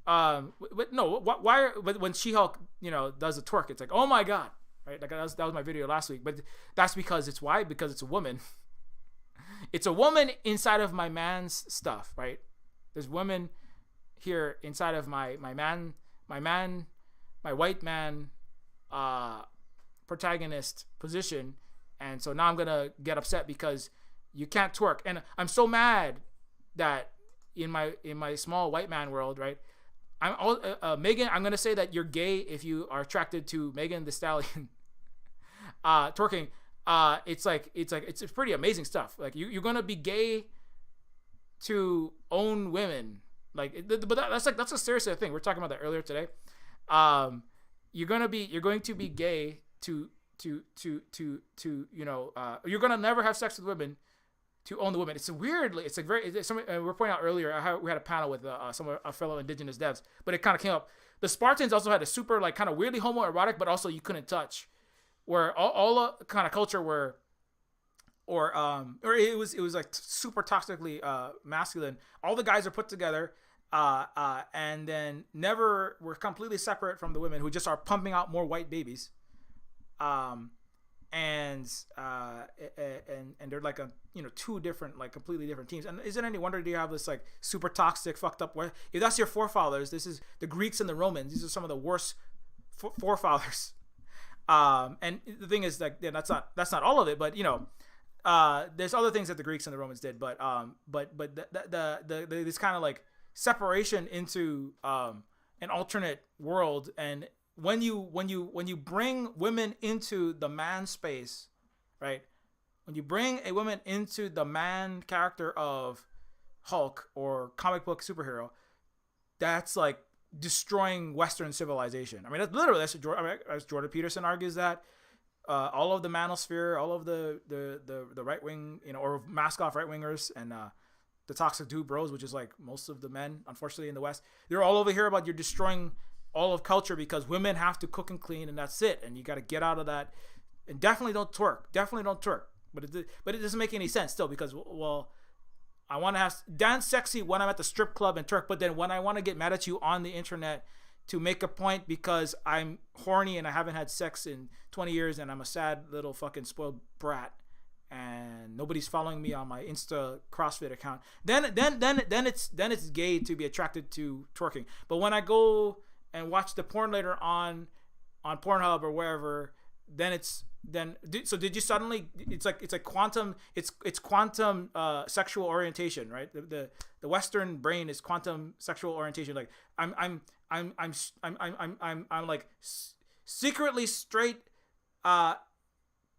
But no, why? But when She-Hulk, does a twerk, it's like, oh my god, right? Like that was my video last week. But that's because it's why? Because it's a woman. It's a woman inside of my man's stuff, right? There's women here inside of my white man, protagonist position, and so now I'm gonna get upset because you can't twerk, and I'm so mad that in my small white man world, right? Megan, I'm gonna say that you're gay if you are attracted to Megan Thee Stallion twerking. It's pretty amazing stuff. Like you're gonna be gay to own women, like, but that's a serious thing. We're talking about that earlier today. You're going to be gay to you're gonna never have sex with women to own the women. It's weirdly, it's like we're pointing out earlier how we had a panel with some of our fellow indigenous devs, but it kind of came up. The Spartans also had a super like kind of weirdly homoerotic, but also you couldn't touch, where all kind of culture were, or it was like super toxically masculine. All the guys are put together, and then never were completely separate from the women who just are pumping out more white babies. And they're like two different, like completely different teams. And isn't it any wonder do you have this like super toxic, fucked up way? If that's your forefathers, this is the Greeks and the Romans. These are some of the worst forefathers. And the thing is, like, that's not all of it, but there's other things that the Greeks and the Romans did. But this kind of like separation into an alternate world. And when you bring women into the man space, right? When you bring a woman into the man character of Hulk or comic book superhero, that's like destroying Western civilization. I mean, that's literally, as Jordan Peterson argues, that all of the manosphere, all of the right wing, or mask off right wingers, and the toxic dude bros, which is like most of the men, unfortunately, in the West, they're all over here about you're destroying all of culture because women have to cook and clean, and that's it. And you got to get out of that. And definitely don't twerk. But it doesn't make any sense still, because, well, I want to have dance sexy when I'm at the strip club and twerk, but then when I want to get mad at you on the internet to make a point because I'm horny and I haven't had sex in 20 years and I'm a sad little fucking spoiled brat and nobody's following me on my Insta CrossFit account, then it's gay to be attracted to twerking. But when I go and watch the porn later on Pornhub or wherever, so did you suddenly, it's like quantum sexual orientation, right? The Western brain is quantum sexual orientation. Like I'm like secretly straight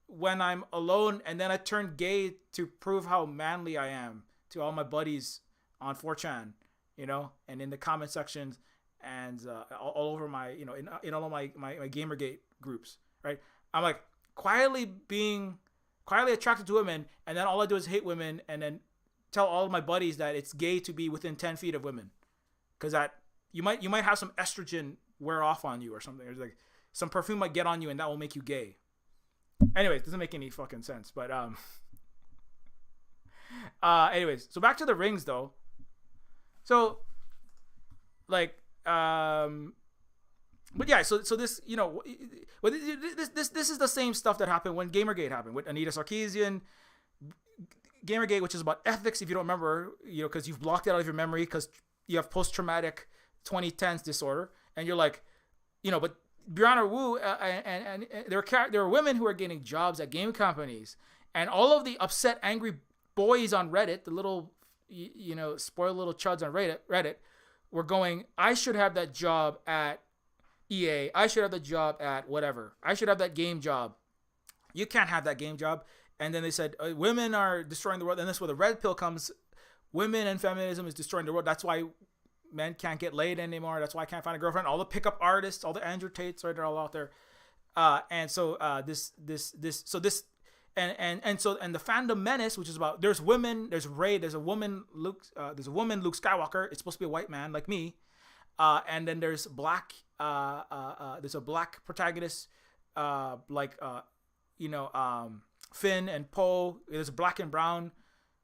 when I'm alone, and then I turn gay to prove how manly I am to all my buddies on 4chan, and in the comment sections, and all over my, in all of my Gamergate groups, right? I'm like quietly attracted to women, and then all I do is hate women, and then tell all of my buddies that it's gay to be within 10 feet of women, because that you might have some estrogen wear off on you or something. There's like some perfume might get on you, and that will make you gay. Anyways, doesn't make any fucking sense. But anyways, so back to the rings though. So like but yeah, so this, this is the same stuff that happened when Gamergate happened with Anita Sarkeesian. Gamergate, which is about ethics, if you don't remember, because you've blocked it out of your memory because you have post-traumatic 2010s disorder, and you're like, but Brianna Wu and there were women who are getting jobs at game companies, and all of the upset, angry boys on Reddit, the little, spoiled little chuds on Reddit, were going, I should have that job at EA. I should have the job at whatever. I should have that game job. You can't have that game job. And then they said, women are destroying the world. And this is where the red pill comes. Women and feminism is destroying the world. That's why men can't get laid anymore. That's why I can't find a girlfriend. All the pickup artists, all the Andrew Tates, right, they're all out there. And so this, And the fandom menace, which is about there's women, there's Rey, there's a woman Luke Skywalker. It's supposed to be a white man like me, and then there's black. There's a black protagonist, Finn and Poe. There's black and brown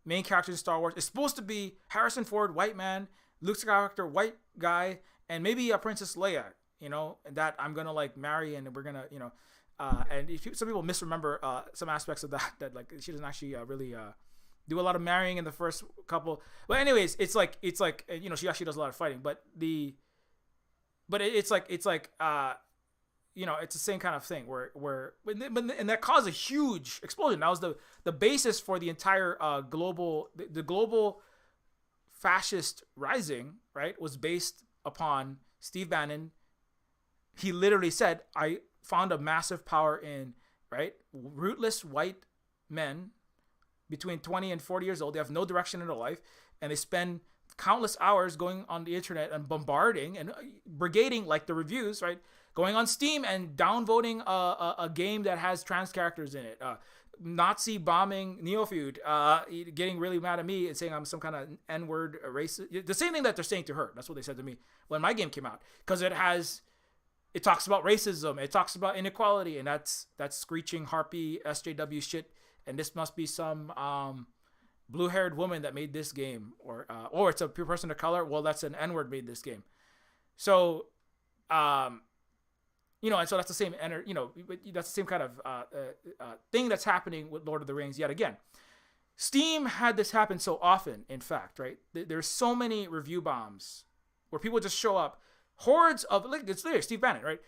main characters in Star Wars. It's supposed to be Harrison Ford, white man, Luke Skywalker, white guy, and maybe a Princess Leia. That I'm gonna like marry, and we're gonna and some people misremember some aspects of that like she doesn't actually really do a lot of marrying in the first couple. But anyways, it's like she actually does a lot of fighting, but it's the same kind of thing and that caused a huge explosion. That was the basis for the entire global fascist rising, right? Was based upon Steve Bannon. He literally said, I found a massive power in, right, rootless white men between 20 and 40 years old. They have no direction in their life, and they spend countless hours going on the internet and bombarding and brigading, like the reviews, right, going on Steam and downvoting a game that has trans characters in it, Nazi bombing Neofeud, getting really mad at me and saying I'm some kind of N-word racist. The same thing that they're saying to her. That's what they said to me when my game came out, because it talks about racism, it talks about inequality, and that's screeching harpy SJW shit. And this must be some blue-haired woman that made this game, or it's a pure person of color. Well, that's an N-word made this game. So, and so that's the same, that's the same kind of thing that's happening with Lord of the Rings yet again. Steam had this happen so often, in fact, right? There's so many review bombs where people just show up. Hordes of, like, it's there, Steve Bannon, right?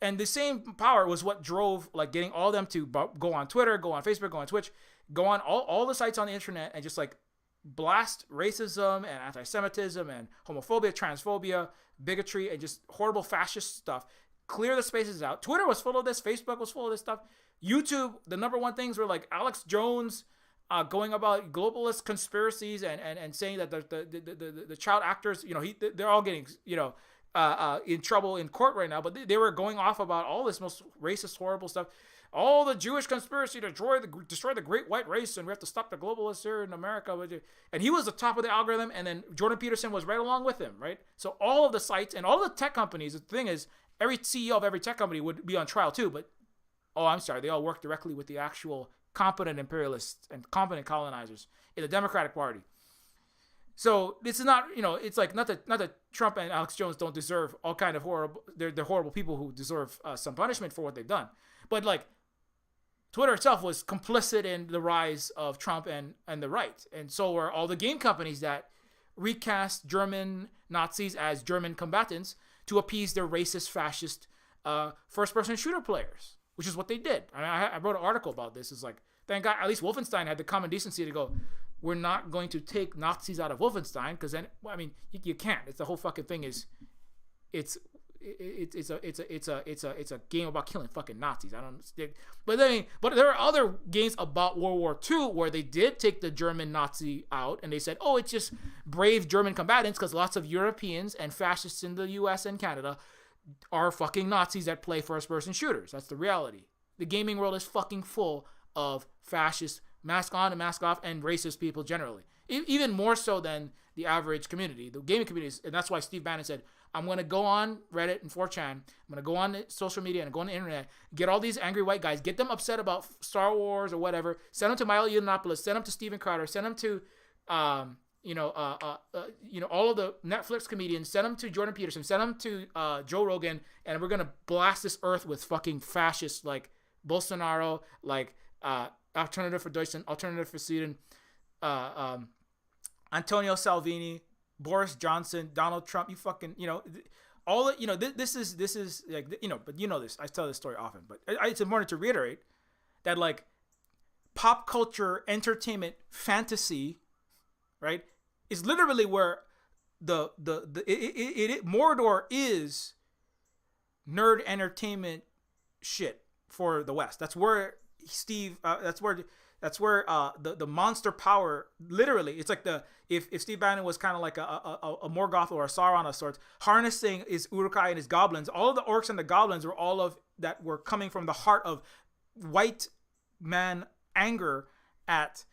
And the same power was what drove, like, getting all of them to go on Twitter, go on Facebook, go on Twitch, go on all the sites on the internet and just, like, blast racism and anti-Semitism and homophobia, transphobia, bigotry, and just horrible fascist stuff. Clear the spaces out. Twitter was full of this. Facebook was full of this stuff. YouTube, the number one things were, like, Alex Jones going about globalist conspiracies and saying that the child actors, they're all getting, in trouble in court right now, but they were going off about all this most racist, horrible stuff. All the Jewish conspiracy to destroy the great white race, and we have to stop the globalists here in America. And he was the top of the algorithm, and then Jordan Peterson was right along with him, right? So all of the sites and all the tech companies, the thing is, every CEO of every tech company would be on trial too, but, they all work directly with the actual competent imperialists and competent colonizers in the Democratic Party. So this is not, it's like not that Trump and Alex Jones don't deserve all kind of horrible. They're horrible people who deserve some punishment for what they've done. But like Twitter itself was complicit in the rise of Trump and the right, and so were all the game companies that recast German Nazis as German combatants to appease their racist, fascist first-person shooter players, which is what they did. I wrote an article about this. It's like, thank God, at least Wolfenstein had the common decency to go, we're not going to take Nazis out of Wolfenstein, because then, you can't. It's the whole fucking thing is, it's a game about killing fucking Nazis. But there are other games about World War II where they did take the German Nazi out, and they said, it's just brave German combatants, because lots of Europeans and fascists in the U.S. and Canada are fucking Nazis that play first-person shooters. That's the reality. The gaming world is fucking full of fascists, mask on and mask off, and racist people generally. Even more so than the average community. The gaming community, and that's why Steve Bannon said, I'm going to go on Reddit and 4chan, I'm going to go on social media and go on the internet, get all these angry white guys, get them upset about Star Wars or whatever, send them to Milo Yiannopoulos, send them to Steven Crowder, send them to, all of the Netflix comedians, send them to Jordan Peterson, send them to Joe Rogan, and we're going to blast this earth with fucking fascists like Bolsonaro, like Alternative for Deutschland, Alternative for Sweden, Antonio Salvini, Boris Johnson, Donald Trump. You fucking, all the, this is like, but this. I tell this story often, but it's important to reiterate that, like, pop culture, entertainment, fantasy, right, is literally where Mordor is nerd entertainment shit for the West. That's where that's where the monster power, literally, it's like if Steve Bannon was kind of like a Morgoth or a Sauron of sorts, harnessing his Uruk-hai and his goblins, all of the orcs and the goblins were all of that were coming from the heart of white man anger at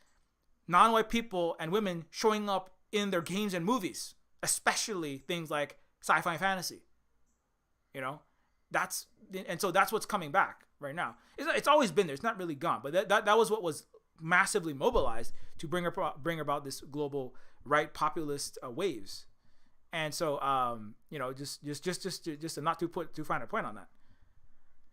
non-white people and women showing up in their games and movies, especially things like sci-fi and fantasy. You know, so that's what's coming back right now. It's always been there. It's not really gone, but that was what was massively mobilized to bring about this global right populist waves. And so, just to not too fine a point on that.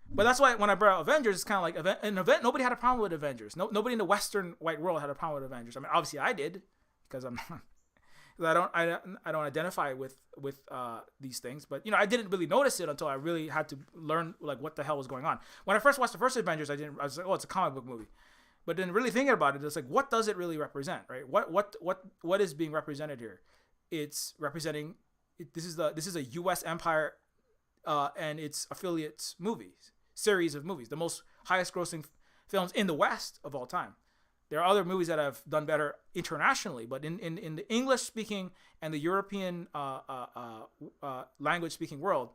But that's why when I brought up Avengers, it's kind of like an event. Nobody had a problem with Avengers. Nobody in the Western white world had a problem with Avengers. I mean, obviously I did, because I'm not. I don't identify with these things, but I didn't really notice it until I really had to learn like what the hell was going on. When I first watched the first Avengers, I was like, oh, it's a comic book movie. But then really thinking about it, it's like, what does it really represent, right? What is being represented here? It's representing this is a U.S. empire and its affiliates series of movies, the most highest grossing films in the West of all time. There are other movies that have done better internationally, but in the English speaking and the European language speaking world,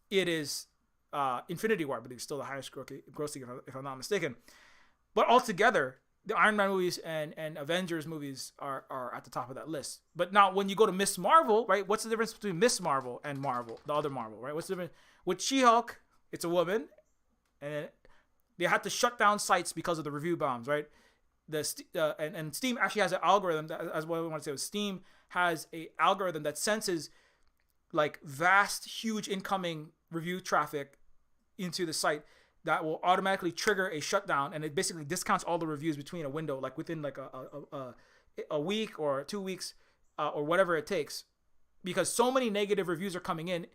it is Infinity War, I believe, still the highest grossing, if I'm not mistaken. But altogether, the Iron Man movies and Avengers movies are at the top of that list. But now when you go to Miss Marvel, right, what's the difference between Miss Marvel and Marvel, the other Marvel, right? What's the difference? With She-Hulk, it's a woman, and they had to shut down sites because of the review bombs, right? And Steam actually has an algorithm as what I want to say was Steam has a algorithm that senses like vast, huge incoming review traffic into the site that will automatically trigger a shutdown, and it basically discounts all the reviews between a window, like within like a week or 2 weeks or whatever it takes, because so many negative reviews are coming in.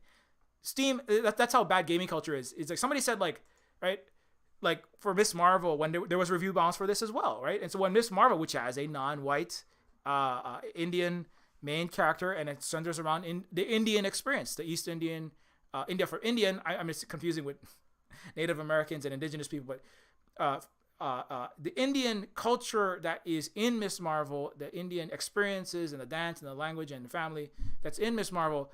Steam, that's how bad gaming culture is. It's like somebody said, like, right, like for Miss Marvel, when there was review bombs for this as well, right? And so when Miss Marvel, which has a non-white Indian main character, and it centers around in the Indian experience, the East Indian, India for Indian, I'm just confusing with Native Americans and indigenous people, but the Indian culture that is in Miss Marvel, the Indian experiences and the dance and the language and the family that's in Miss Marvel,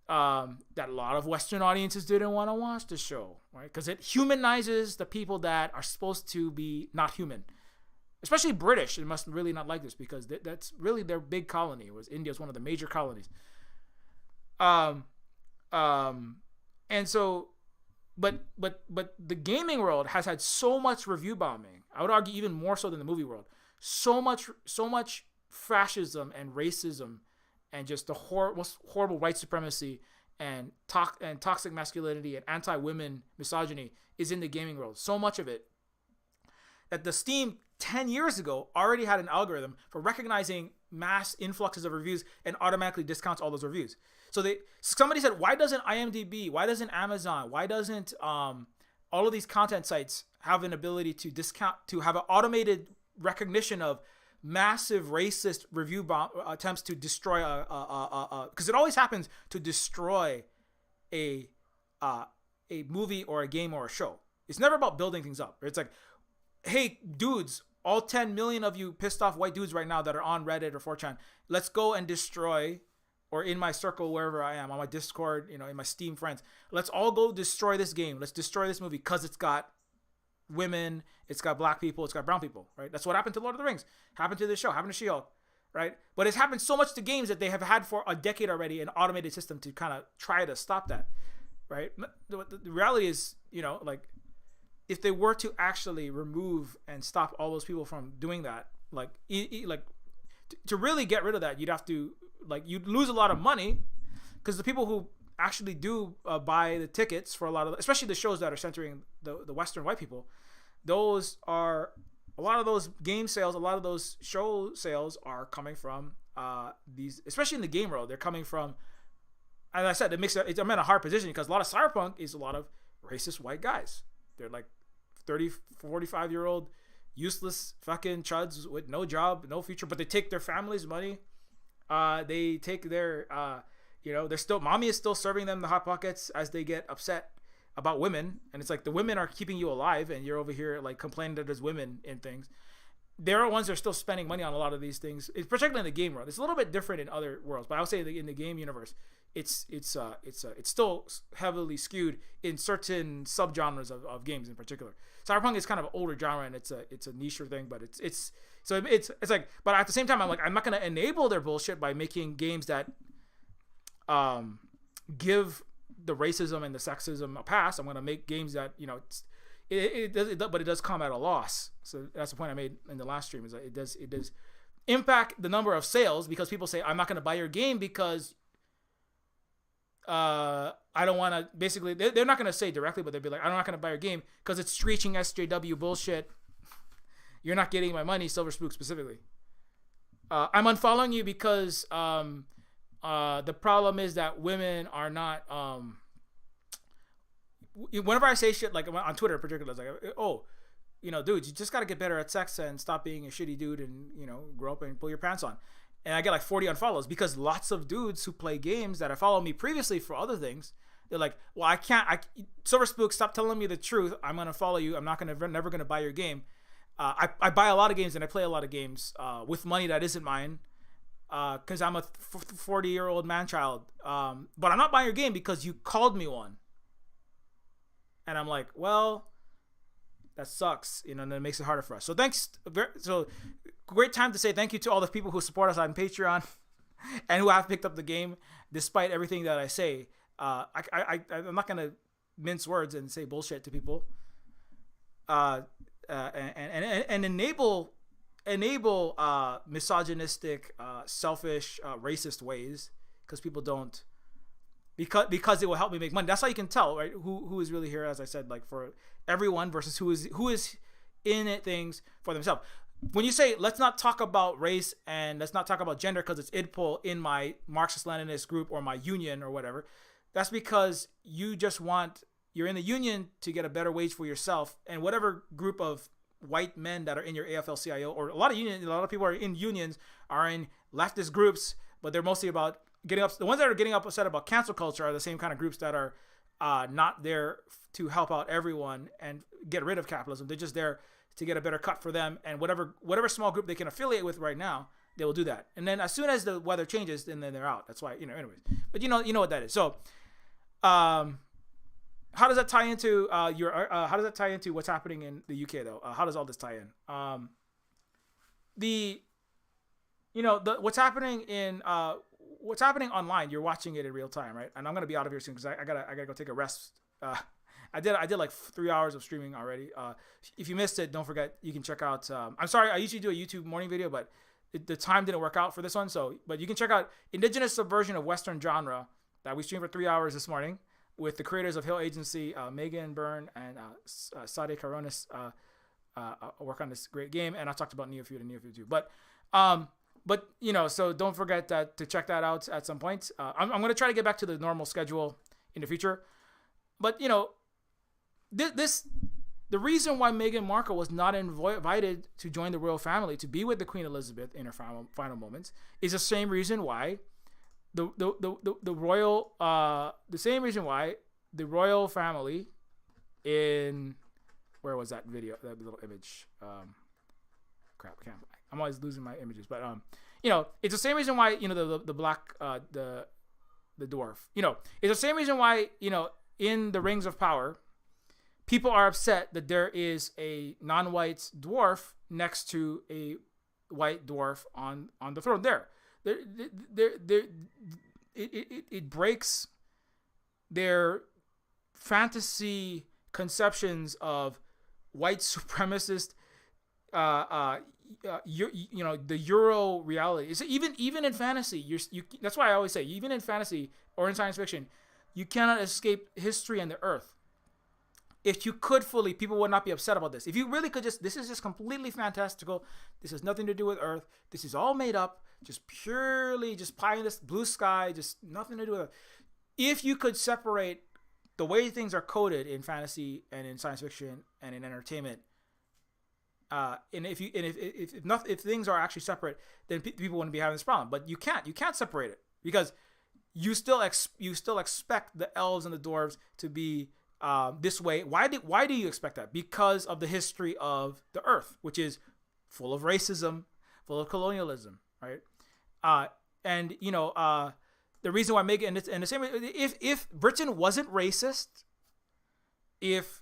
that a lot of Western audiences didn't want to watch the show, right? Because it humanizes the people that are supposed to be not human, especially British. They must really not like this, because that's really their big colony. India was one of the major colonies. And so, but the gaming world has had so much review bombing. I would argue even more so than the movie world. So much fascism and racism, and just the most horrible white supremacy and toxic masculinity and anti-women misogyny is in the gaming world. So much of it that the Steam 10 years ago already had an algorithm for recognizing mass influxes of reviews and automatically discounts all those reviews. So somebody said, why doesn't IMDb, why doesn't Amazon, why doesn't all of these content sites have an ability to discount, to have an automated recognition of massive racist review attempts to destroy because it always happens to destroy a movie or a game or a show. It's never about building things up. It's like, hey dudes, all 10 million of you pissed off white dudes right now that are on Reddit or 4chan, let's go and destroy, or in my circle wherever I am, on my Discord, in my Steam friends, let's all go destroy this game. Let's destroy this movie because it's got women, it's got black people, it's got brown people, right? That's what happened to Lord of the Rings, happened to this show, happened to She-Hulk, right? But it's happened so much to games that they have had for a decade already an automated system to kind of try to stop that, right? The reality is, like, if they were to actually remove and stop all those people from doing that, like, to really get rid of that, you'd have to, like, you'd lose a lot of money, because the people who actually do buy the tickets for a lot of, especially the shows that are centering the Western white people, those are, a lot of those game sales, a lot of those show sales are coming from these, especially in the game world, they're coming from, as I said, I'm in a hard position because a lot of cyberpunk is a lot of racist white guys. They're like 30, 45-year-old useless fucking chuds with no job, no future, but they take their family's money. They take their, mommy is still serving them the hot pockets as they get upset about women. And it's like, the women are keeping you alive and you're over here like complaining that there's women in things. They're the ones that are still spending money on a lot of these things. It's particularly in the game world. It's a little bit different in other worlds, but I would say in the game universe, it's still heavily skewed in certain subgenres of games in particular. Cyberpunk is kind of an older genre, and it's a niche thing, but it's like, but at the same time, I'm not going to enable their bullshit by making games that give the racism and the sexism a pass. I'm going to make games that, but it does come at a loss. So that's the point I made in the last stream, is that it does impact the number of sales, because people say, I'm not going to buy your game because I don't want to. Basically, they're not going to say directly, but they'll be like, I'm not going to buy your game because it's screeching SJW bullshit. You're not getting my money, Silver Spook specifically. I'm unfollowing you because the problem is that women are not. Whenever I say shit, like on Twitter in particular, it's like, oh, dudes, you just got to get better at sex and stop being a shitty dude and, grow up and pull your pants on. And I get like 40 unfollows because lots of dudes who play games that have followed me previously for other things, they're like, well, Silver Spook, stop telling me the truth. I'm going to follow you. I'm never going to buy your game. I buy a lot of games and I play a lot of games with money that isn't mine because I'm a 40-year-old man-child. But I'm not buying your game because you called me one. And I'm like, well, that sucks, and it makes it harder for us. So great time to say thank you to all the people who support us on Patreon and who have picked up the game despite everything that I say. I'm not gonna mince words and say bullshit to people. And enable misogynistic, selfish, racist ways, because people don't. Because it will help me make money. That's how you can tell, right? Who is really here, as I said, like for everyone versus who is in it things for themselves. When you say let's not talk about race and let's not talk about gender because it's idpol in my Marxist-Leninist group or my union or whatever, that's because you're in the union to get a better wage for yourself, and whatever group of white men that are in your AFL-CIO, or a lot of people are in unions, are in leftist groups, but they're mostly about getting up. The ones that are getting upset about cancel culture are the same kind of groups that are not there to help out everyone and get rid of capitalism. They're just there to get a better cut for them, and whatever small group they can affiliate with right now, they will do that. And then as soon as the weather changes, then they're out. That's why, anyways. But you know what that is. So, how does that tie into how does that tie into what's happening in the UK though? How does all this tie in? What's happening online, you're watching it in real time, right? And I'm gonna be out of here soon because I gotta go take a rest. I did like 3 hours of streaming already. If you missed it, don't forget you can check out. I'm sorry, I usually do a YouTube morning video, but the time didn't work out for this one. But you can check out Indigenous Subversion of Western Genre that we streamed for 3 hours this morning with the creators of Hill Agency, Megan Byrne and Sade Caronis work on this great game, and I talked about Neofeud and Neofeud too. But so don't forget to check that out at some point. I'm going to try to get back to the normal schedule in the future. But, the reason why Meghan Markle was not invited to join the royal family, to be with the Queen Elizabeth in her final moments, is the same reason why the royal family in, where was that video, that little image? I'm always losing my images, but it's the same reason why the black the dwarf. It's the same reason why in the Rings of Power, people are upset that there is a non-white dwarf next to a white dwarf on the throne. It breaks their fantasy conceptions of white supremacist. The Euro reality is even in fantasy. That's why I always say, even in fantasy or in science fiction, you cannot escape history and the earth. If you could fully, people would not be upset about this. If you really could this is just completely fantastical. This has nothing to do with Earth. This is all made up, just purely just pie in this blue sky, just nothing to do with Earth. If you could separate the way things are coded in fantasy and in science fiction and in entertainment, and if things are actually separate, then people wouldn't be having this problem. But you can't separate it, because you still expect the elves and the dwarves to be this way. Why do you expect that? Because of the history of the earth, which is full of racism, full of colonialism, right? the reason why Meghan, and the same way, if Britain wasn't racist, if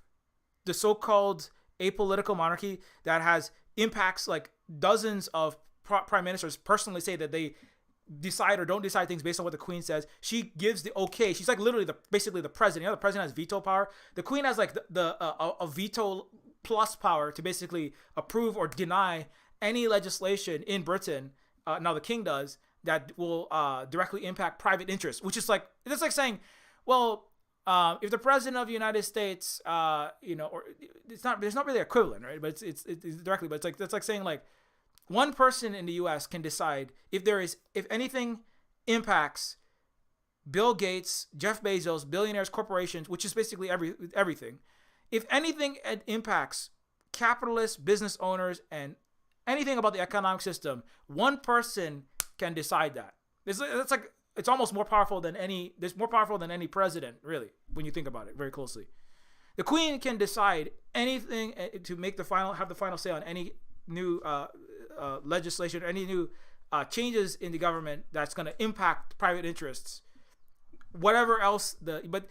the so-called apolitical monarchy that has impacts like dozens of prime ministers personally say that they decide or don't decide things based on what the queen says. She gives the okay. She's like literally basically the president. You know, the president has veto power. The queen has like a veto plus power to basically approve or deny any legislation in Britain. Now the king does that will directly impact private interests, which is like, it's like saying, well, if the president of the United States, or it's not really equivalent, right? But it's directly, but it's like saying like, one person in the U.S. can decide if anything impacts Bill Gates, Jeff Bezos, billionaires, corporations, which is basically everything. If anything impacts capitalists, business owners, and anything about the economic system, one person can decide that. It's almost more powerful than any. There's more powerful than any president, really, when you think about it very closely. The Queen can decide anything to have the final say on any new legislation, any new changes in the government that's going to impact private interests, whatever else. But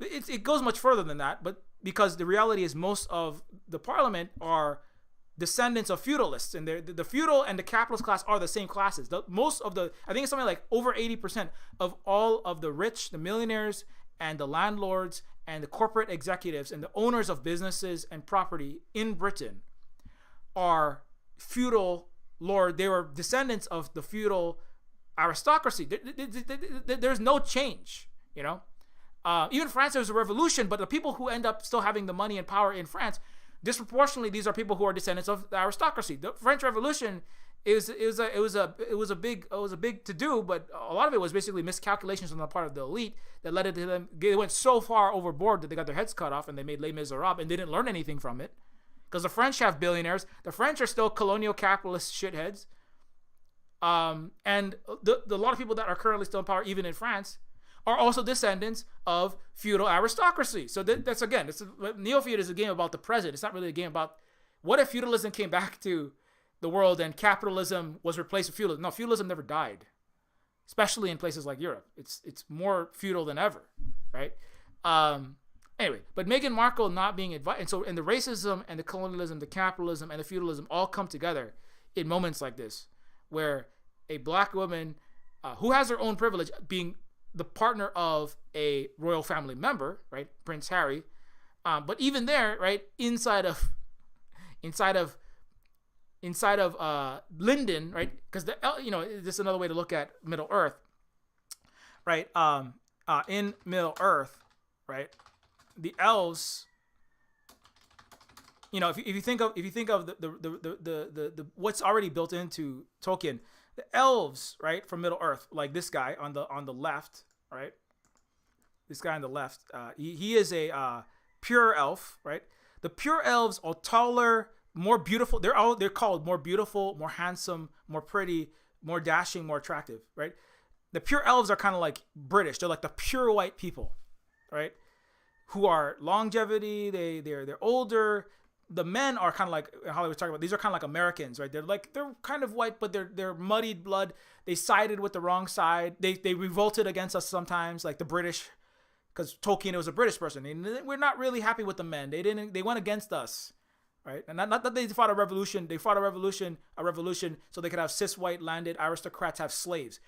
it goes much further than that. But because the reality is, most of the parliament are descendants of feudalists, and the feudal and the capitalist class are the same classes. I think it's something like over 80% of all of the rich, the millionaires, and the landlords, and the corporate executives, and the owners of businesses and property in Britain are feudal lord. They were descendants of the feudal aristocracy. There's no change, even France, there was a revolution, but the people who end up still having the money and power in France, disproportionately, these are people who are descendants of the aristocracy. The French Revolution it was a big to do, but a lot of it was basically miscalculations on the part of the elite that led it to them. They went so far overboard that they got their heads cut off, and they made Les Miserables, and they didn't learn anything from it. Because the French have billionaires. The French are still colonial capitalist shitheads. And a lot of people that are currently still in power, even in France, are also descendants of feudal aristocracy. So Neofeud is a game about the present. It's not really a game about what if feudalism came back to the world and capitalism was replaced with feudalism. No, feudalism never died, especially in places like Europe. It's more feudal than ever, right? Anyway, but Meghan Markle not being invited, and the racism and the colonialism, the capitalism and the feudalism all come together in moments like this, where a black woman who has her own privilege, being the partner of a royal family member, right, Prince Harry, but even there, right, inside of Linden, right, because this is another way to look at Middle Earth, right, in Middle Earth, right. The elves, if you think of the what's already built into Tolkien, the elves, right, from Middle Earth, like this guy on the left, right, this guy on the left, he is a pure elf, right. The pure elves are taller, more beautiful. They're called more beautiful, more handsome, more pretty, more dashing, more attractive, right. The pure elves are kind of like British. They're like the pure white people, right, who are longevity. They're older. The men are kind of like Holly was talking about. These are kind of like Americans, right? They're kind of white, but they're muddied blood. They sided with the wrong side. They revolted against us sometimes, like the British, because Tolkien was a British person. And we're not really happy with the men. They went against us, right? And not that they fought a revolution. They fought a revolution so they could have cis white landed aristocrats have slaves.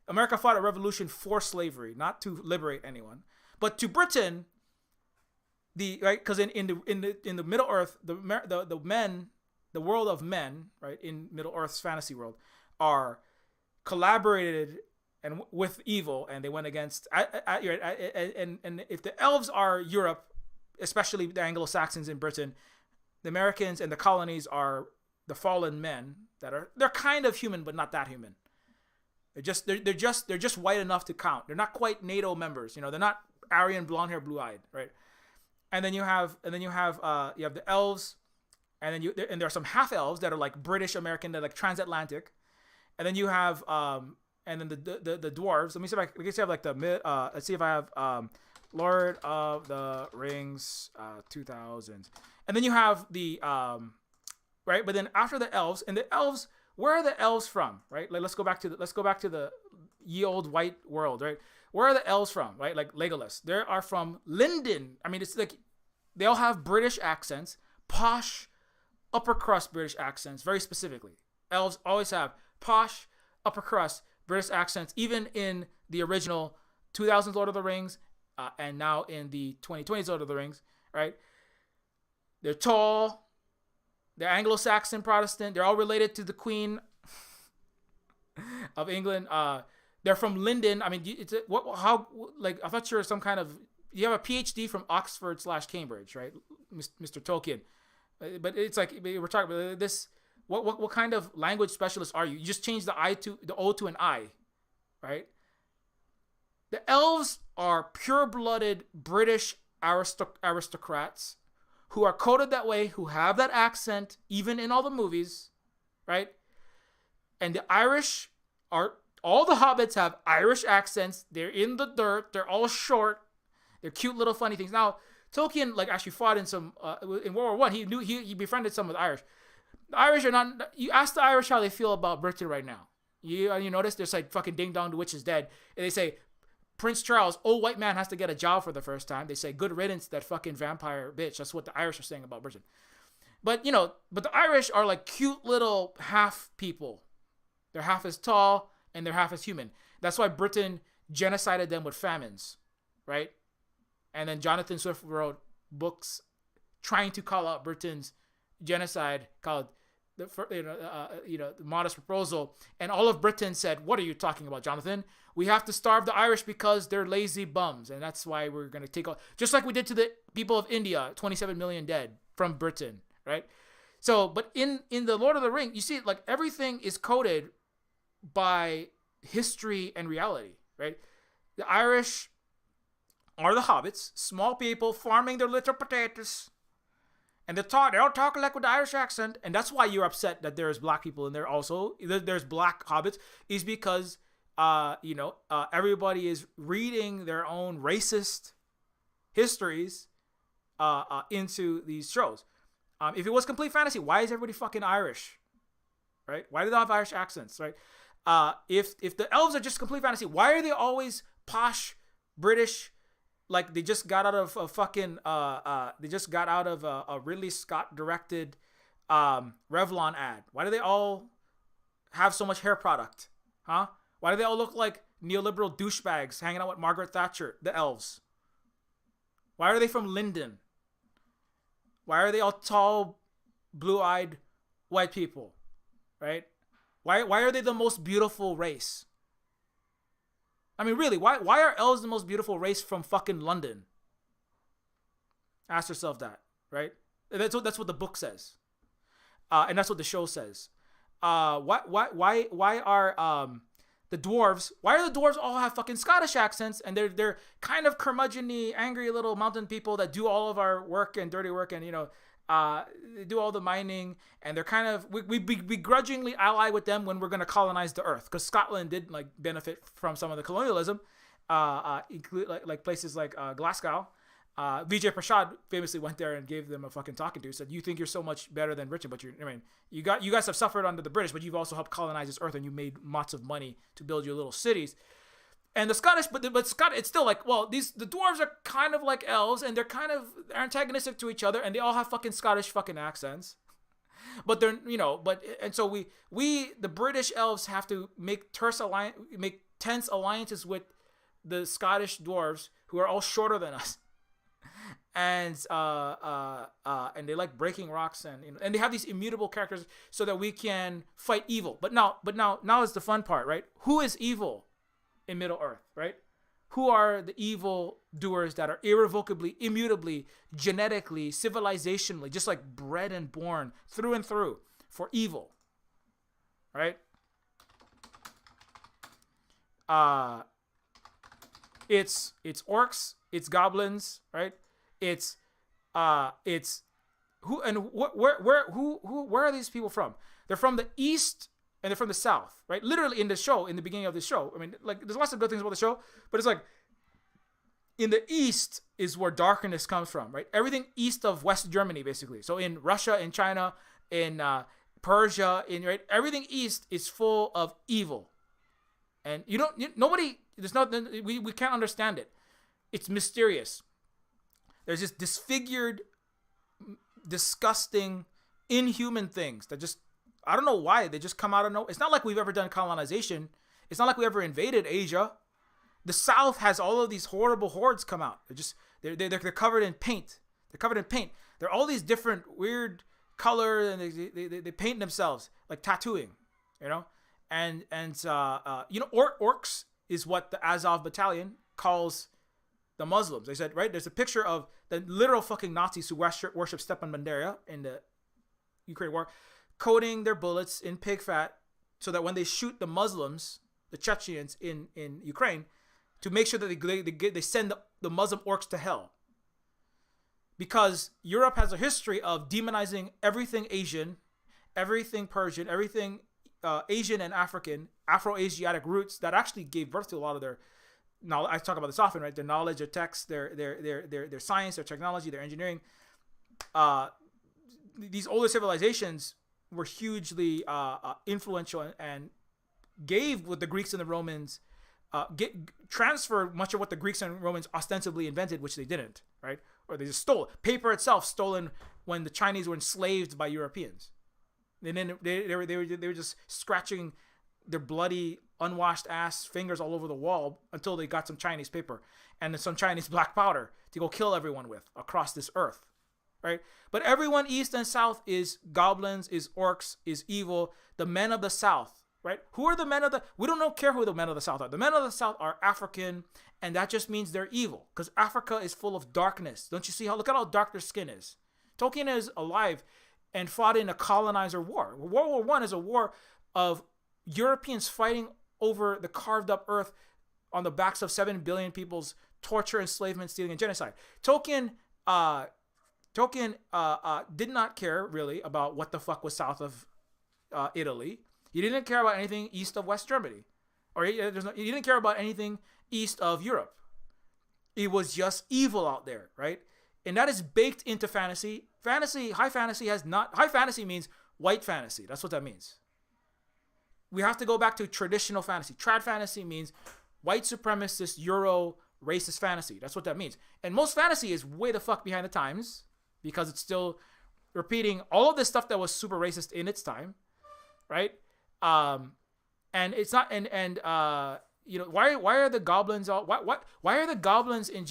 America fought a revolution for slavery, not to liberate anyone. But to Britain, because in the Middle Earth, the men, the world of men, right, in Middle Earth's fantasy world, are collaborated and with evil, and they went against. And if the elves are Europe, especially the Anglo-Saxons in Britain, the Americans and the colonies are the fallen men they're kind of human, but not that human. They're just white enough to count. They're not quite NATO members. They're not Aryan, blonde hair, blue eyed, right? And then you have the elves, and there are some half elves that are like British American, they're like transatlantic, and then you have and then the dwarves. Let me see if I have Lord of the Rings 2000s, and then you have the right. But then after the elves, and the elves where are the elves from, right? Like let's go back to the ye old white world, right? Where are the elves from, right? Like Legolas. They are from Lindon. I mean, it's like they all have British accents, posh, upper crust British accents, very specifically. Elves always have posh, upper crust British accents, even in the original 2000s Lord of the Rings, and now in the 2020s Lord of the Rings, right? They're tall. They're Anglo-Saxon Protestant. They're all related to the Queen of England. They're from Lindon. I mean, it's how like I thought you were some kind of you have a PhD from Oxford/Cambridge, right, Mr. Tolkien? But it's like we're talking about this. What kind of language specialist are you? You just change the O to an I, right? The elves are pure-blooded British aristocrats who are coded that way, who have that accent, even in all the movies, right? And the Irish are, all the hobbits have Irish accents. They're in the dirt. They're all short. They're cute little funny things. Now, Tolkien like actually fought in some, in World War I. He befriended some of the Irish. The Irish are not, you ask the Irish how they feel about Britain right now. You notice there's like fucking ding dong, the witch is dead. And they say, Prince Charles, old white man, has to get a job for the first time. They say, good riddance, that fucking vampire bitch. That's what the Irish are saying about Britain. But, but the Irish are like cute little half people. They're half as tall and they're half as human. That's why Britain genocided them with famines, right? And then Jonathan Swift wrote books trying to call out Britain's genocide called the Modest Proposal, and all of Britain said, what are you talking about, Jonathan? We have to starve the Irish because they're lazy bums, and that's why we're going to take all, just like we did to the people of India, 27 million dead from Britain, right? So, but in the Lord of the Rings, you see, like, everything is coded by history and reality, right? The Irish are the hobbits, small people farming their little potatoes. And they're all talking like with the Irish accent. And that's why you're upset that there's black people in there also. There's black hobbits, is because, everybody is reading their own racist histories into these shows. If it was complete fantasy, why is everybody fucking Irish? Right? Why do they have Irish accents, right? If the elves are just complete fantasy, why are they always posh, British, like they just got out of a fucking a Ridley Scott directed Revlon ad? Why do they all have so much hair product? Huh? Why do they all look like neoliberal douchebags hanging out with Margaret Thatcher, the elves? Why are they from Lindon? Why are they all tall, blue-eyed white people? Right? Why are they the most beautiful race? I mean, really, why are elves the most beautiful race from fucking London? Ask yourself that, right? That's what the book says, and that's what the show says. Why are the dwarves? Why are the dwarves all have fucking Scottish accents, and they're kind of curmudgeon-y, angry little mountain people that do all of our work and dirty work, and they do all the mining, and they're kind of we begrudgingly ally with them when we're going to colonize the earth, because Scotland did like benefit from some of the colonialism, include like places like Glasgow. Vijay Prashad famously went there and gave them a fucking talking to. Said, "You think you're so much better than Britain, but you guys have suffered under the British, but you've also helped colonize this earth, and you made lots of money to build your little cities." And the Scottish, but Scott, it's still like, well, the dwarves are kind of like elves, and they're kind of antagonistic to each other, and they all have fucking Scottish fucking accents. But they're, and so we the British elves have to make tense alliances with the Scottish dwarves, who are all shorter than us, and they like breaking rocks, and they have these immutable characters so that we can fight evil. But now is the fun part, right? Who is evil in Middle Earth, right? Who are the evil doers that are irrevocably, immutably, genetically, civilizationally, just like bred and born through and through for evil, right? It's orcs, it's goblins, right? It's who and where are these people from? They're from the east. And they're from the south, right? Literally in the beginning of the show. I mean, like, there's lots of good things about the show, but it's like, in the east is where darkness comes from, right? Everything east of West Germany, basically. So in Russia, in China, in Persia, in right, everything east is full of evil, and nobody. There's nothing we can't understand it. It's mysterious. There's just disfigured, disgusting, inhuman things that just, I don't know why, they just come out of nowhere. It's not like we've ever done colonization. It's not like we ever invaded Asia. The South has all of these horrible hordes come out. They're covered in paint. They're covered in paint. They're all these different weird color, and they paint themselves like tattooing, and orcs is what the Azov battalion calls the Muslims. They said, right, there's a picture of the literal fucking Nazis who worship Stepan Bandera in the Ukraine war, coating their bullets in pig fat so that when they shoot the Muslims, the Chechens in Ukraine, to make sure that they send the Muslim orcs to hell. Because Europe has a history of demonizing everything Asian, everything Persian, everything Asian and African, Afro-Asiatic roots that actually gave birth to a lot of their knowledge. I talk about this often, right? Their knowledge, their text, their science, their technology, their engineering. These older civilizations were hugely influential and gave what the Greeks and the Romans transferred much of what the Greeks and Romans ostensibly invented, which they didn't, right? Or they just stole. Paper itself stolen when the Chinese were enslaved by Europeans. And then they were just scratching their bloody, unwashed ass fingers all over the wall until they got some Chinese paper and then some Chinese black powder to go kill everyone with across this earth, right? But everyone east and south is goblins, is orcs, is evil. The men of the south, right? Who are the men of the... We don't care who the men of the south are. The men of the south are African, and that just means they're evil because Africa is full of darkness. Don't you see look at how dark their skin is. Tolkien is alive and fought in a colonizer war. World War I is a war of Europeans fighting over the carved up earth on the backs of 7 billion people's torture, enslavement, stealing, and genocide. Tolkien did not care really about what the fuck was south of Italy. He didn't care about anything east of West Germany. He didn't care about anything east of Europe. It was just evil out there, right? And that is baked into fantasy. High fantasy means white fantasy. That's what that means. We have to go back to traditional fantasy. Trad fantasy means white supremacist, Euro, racist fantasy. That's what that means. And most fantasy is way the fuck behind the times because it's still repeating all of this stuff that was super racist in its time, right? And it's not why are the goblins all why are the goblins in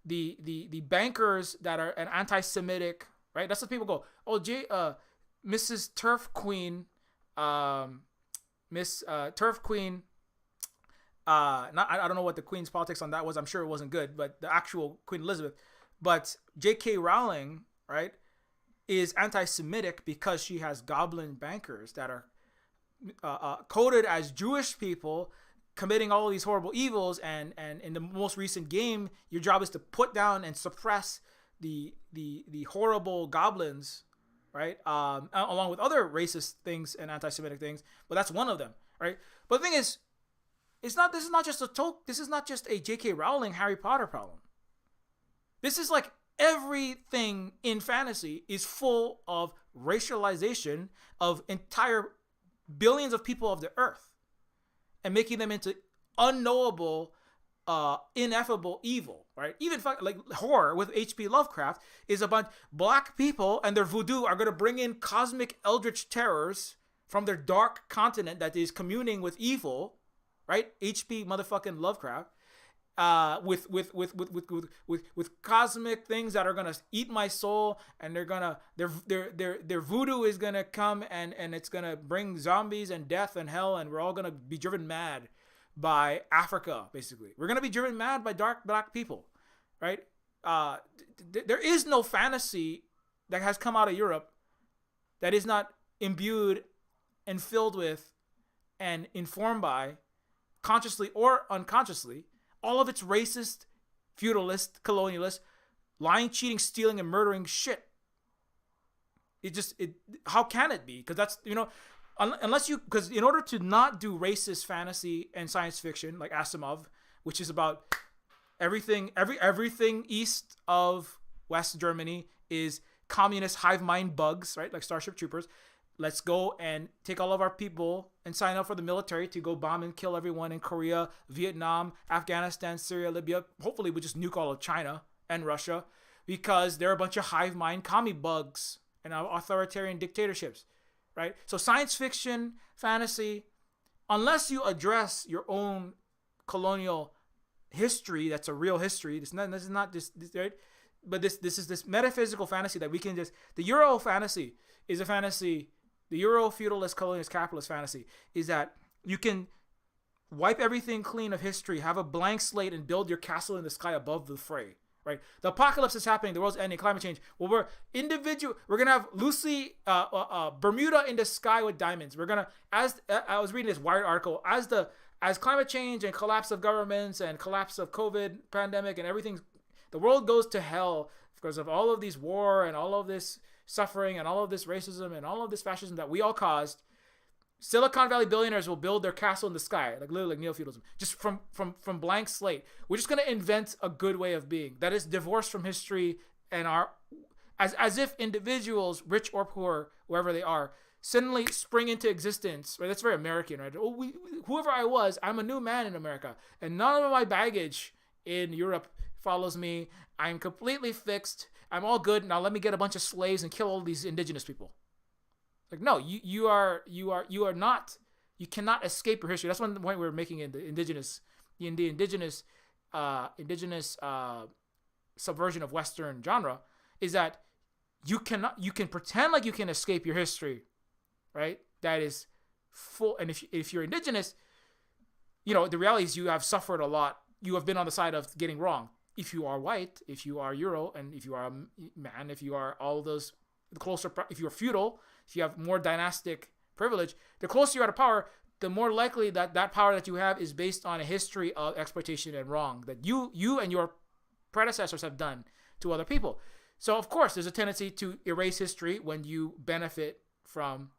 the bankers that are an anti-Semitic, right? That's what people go, Mrs. Turf Queen, Miss Turf Queen. I don't know what the Queen's politics on that was. I'm sure it wasn't good, but the actual Queen Elizabeth. But J.K. Rowling, right, is anti-Semitic because she has goblin bankers that are coded as Jewish people committing all of these horrible evils. And in the most recent game, your job is to put down and suppress the horrible goblins, right? Along with other racist things and anti-Semitic things, but that's one of them, right? But the thing is, this is not just a J.K. Rowling Harry Potter problem. This is like everything in fantasy is full of racialization of entire billions of people of the earth and making them into unknowable, ineffable evil, right? Even like horror with H.P. Lovecraft is a bunch black people and their voodoo are going to bring in cosmic eldritch terrors from their dark continent that is communing with evil, right? H.P. motherfucking Lovecraft. With cosmic things that are gonna eat my soul, and their voodoo is gonna come and it's gonna bring zombies and death and hell, and we're all gonna be driven mad by Africa. Basically, we're gonna be driven mad by dark black people, right? There is no fantasy that has come out of Europe that is not imbued and filled with and informed by, consciously or unconsciously, all of its racist, feudalist, colonialist, lying, cheating, stealing, and murdering shit. How can it be? Because that's, because in order to not do racist fantasy and science fiction like Asimov, which is about everything east of West Germany is communist hive mind bugs, right? Like Starship Troopers. Let's go and take all of our people and sign up for the military to go bomb and kill everyone in Korea, Vietnam, Afghanistan, Syria, Libya. Hopefully we just nuke all of China and Russia because they're a bunch of hive mind commie bugs and authoritarian dictatorships, right? So science fiction, fantasy, unless you address your own colonial history, that's a real history. This is not this, right? But this is this metaphysical fantasy that we can just, the Euro fantasy is a fantasy. The Euro feudalist, colonialist, capitalist fantasy is that you can wipe everything clean of history, have a blank slate, and build your castle in the sky above the fray. Right? The apocalypse is happening. The world's ending. Climate change. Well, we're gonna have Lucy, Bermuda in the sky with diamonds. We're gonna, as I was reading this Wired article, as climate change and collapse of governments and collapse of COVID pandemic and everything, the world goes to hell because of all of these war and all of this suffering and all of this racism and all of this fascism that we all caused. Silicon Valley billionaires will build their castle in the sky, like literally like Neofeudalism, just from blank slate. We're just gonna invent a good way of being that is divorced from history and our, as if individuals, rich or poor, wherever they are, suddenly spring into existence. Right? That's very American, right? Oh, whoever I was, I'm a new man in America, and none of my baggage in Europe follows me. I'm completely fixed. I'm all good. Now let me get a bunch of slaves and kill all these indigenous people. Like, no, you are not, you cannot escape your history. That's one point we were making in the indigenous subversion of Western genre, is that you can pretend like you can escape your history, right? That is full. And if you're indigenous, the reality is you have suffered a lot. You have been on the side of getting wrong. If you are white, if you are Euro, and if you are a man, if you are all those, if you're feudal, if you have more dynastic privilege, the closer you are to power, the more likely that power that you have is based on a history of exploitation and wrong that you and your predecessors have done to other people. So of course there's a tendency to erase history when you benefit from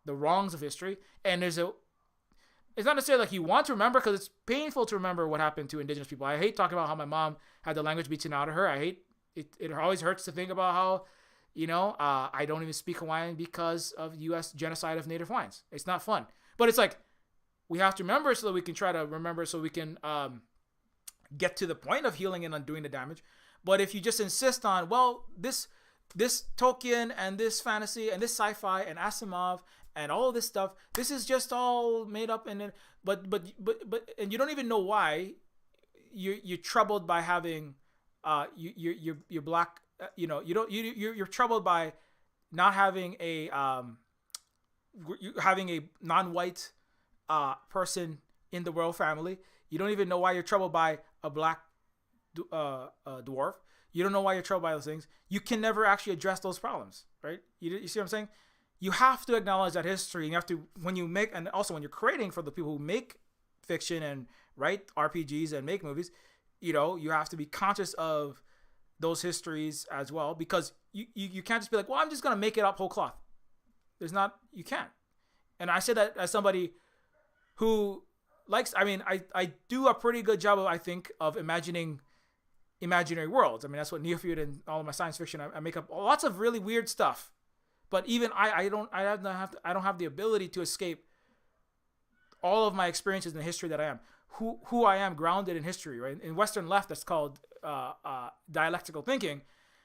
the wrongs of history, and it's not necessarily like you want to remember, because it's painful to remember what happened to indigenous people. I hate talking about how my mom had the language beaten out of her. I hate it. It always hurts to think about how, I don't even speak Hawaiian because of U.S. genocide of Native Hawaiians. It's not fun. But it's like, we have to remember so that we can try to remember so we can get to the point of healing and undoing the damage. But if you just insist on, well, this Tolkien and this fantasy and this sci-fi and Asimov and all of this stuff, this is just all made up, and but and you don't even know why you're troubled by having you're black, you're troubled by not having a having a non-white person in the royal family. You don't even know why you're troubled by a black dwarf. You don't know why you're troubled by those things. You can never actually address those problems, right? You see what I'm saying? You have to acknowledge that history, and you have to, when you make, and also when you're creating for the people who make fiction and write RPGs and make movies, you have to be conscious of those histories as well, because you can't just be like, well, I'm just going to make it up whole cloth. You can't. And I say that as somebody who likes, I do a pretty good job of, I think, of imagining imaginary worlds. That's what Neofeud and all of my science fiction, I make up lots of really weird stuff. But even I don't have the ability to escape all of my experiences in the history that I am. Who I am grounded in history, right? In Western left, that's called dialectical thinking,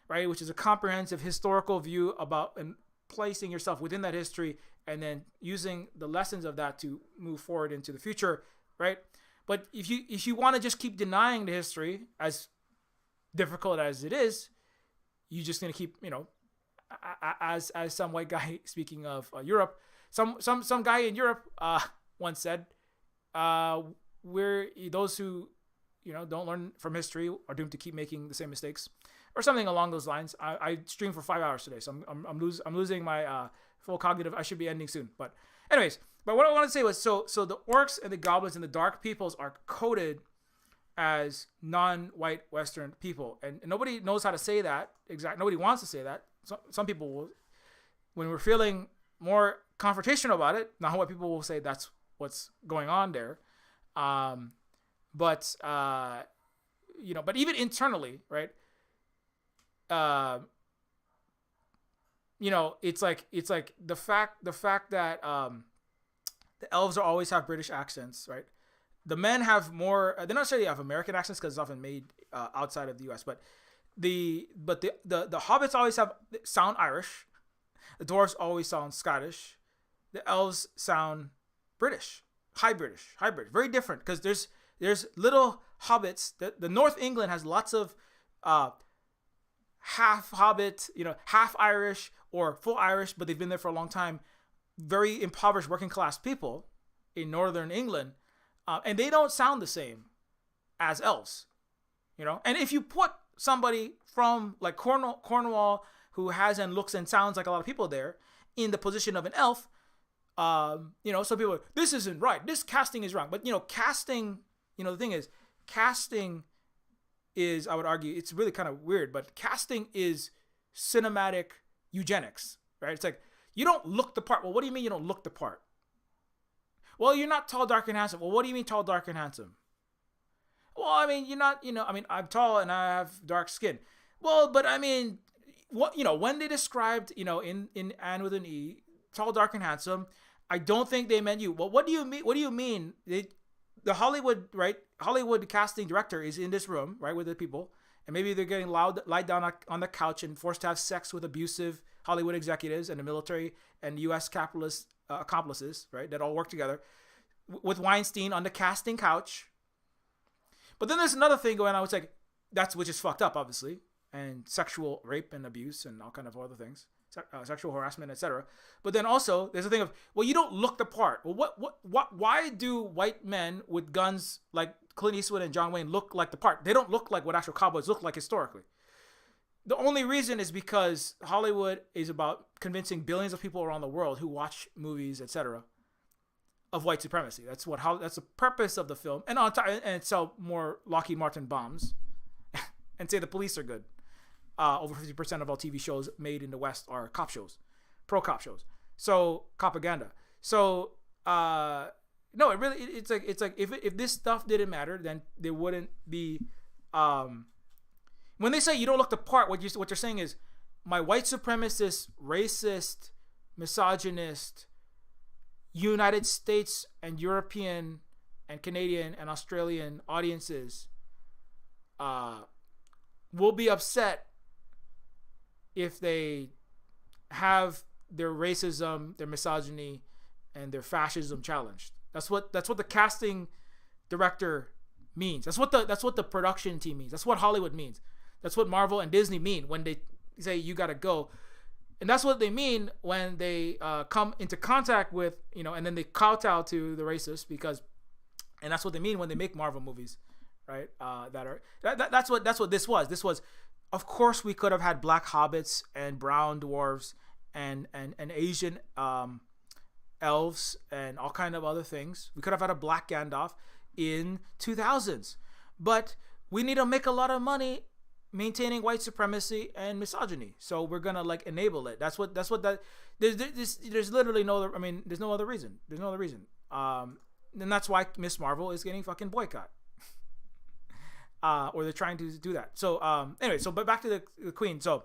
right? Which is a comprehensive historical view about and placing yourself within that history and then using the lessons of that to move forward into the future, right? But if you want to just keep denying the history, as difficult as it is, you're just going to keep, as some white guy, speaking of Europe, some guy in Europe once said, we're those who don't learn from history are doomed to keep making the same mistakes, or something along those lines. I streamed for 5 hours today, so I'm losing my full cognitive. I should be ending soon, but anyways. But what I wanted to say was, so the orcs and the goblins and the dark peoples are coded as non-white Western people, and nobody knows how to say that exact. Nobody wants to say that. Some people will, when we're feeling more confrontational about it, non-white people will say that's what's going on there. But even internally, right? it's like the fact that the elves are always have British accents, right? The men have more. They don't necessarily have American accents because it's often made outside of the U.S. But the hobbits always sound Irish. The dwarves always sound Scottish. The elves sound British, high British, very different because there's little hobbits. The North England has lots of half Hobbit, half Irish or full Irish, but they've been there for a long time. Very impoverished working class people in Northern England, and they don't sound the same as elves, And if you put somebody from like Cornwall who has and looks and sounds like a lot of people there in the position of an elf, some people are, this isn't right. This casting is wrong. But casting, the thing is, casting is, I would argue, it's really kind of weird, but casting is cinematic eugenics, right? It's like, you don't look the part. Well, what do you mean you don't look the part? Well, you're not tall, dark, and handsome. Well, what do you mean tall, dark, and handsome? Well, I mean, you're not, I'm tall and I have dark skin. Well, but I mean, what, when they described, in Anne with an E, tall, dark, and handsome, I don't think they meant you. Well, what do you mean? What do you mean? The Hollywood casting director is in this room, right, with the people, and maybe they're getting lied down on the couch and forced to have sex with abusive Hollywood executives and the military and U.S. capitalist accomplices, right, that all work together, with Weinstein on the casting couch. But then there's another thing going on, which is fucked up, obviously, and sexual rape and abuse and all kind of other things, sexual harassment, etc. But then also there's a thing of, well, you don't look the part. Well, why do white men with guns like Clint Eastwood and John Wayne look like the part? They don't look like what actual cowboys look like historically. The only reason is because Hollywood is about convincing billions of people around the world who watch movies, etc., of white supremacy. That's the purpose of the film, and sell more Lockheed Martin bombs, and say the police are good. Over 50% of all TV shows made in the West are cop shows, pro-cop shows. So propaganda. So no, it's like if this stuff didn't matter, then there wouldn't be. When they say you don't look the part, what you're saying is my white supremacist, racist, misogynist, United States and European and Canadian and Australian audiences will be upset if they have their racism, their misogyny, and their fascism challenged. That's what the casting director means. That's what the production team means. That's what Hollywood means. That's what Marvel and Disney mean when they say you gotta go. And that's what they mean when they come into contact with, and then they kowtow to the racists and that's what they mean when they make Marvel movies, right? That's what this was. This was, of course, we could have had black hobbits and brown dwarves and Asian elves and all kind of other things. We could have had a black Gandalf in 2000s, but we need to make a lot of money maintaining white supremacy and misogyny, so we're gonna enable it. That's what there's literally there's no other reason. And that's why Miss Marvel is getting fucking boycott, or they're trying to do that. So anyway, but back to the Queen. So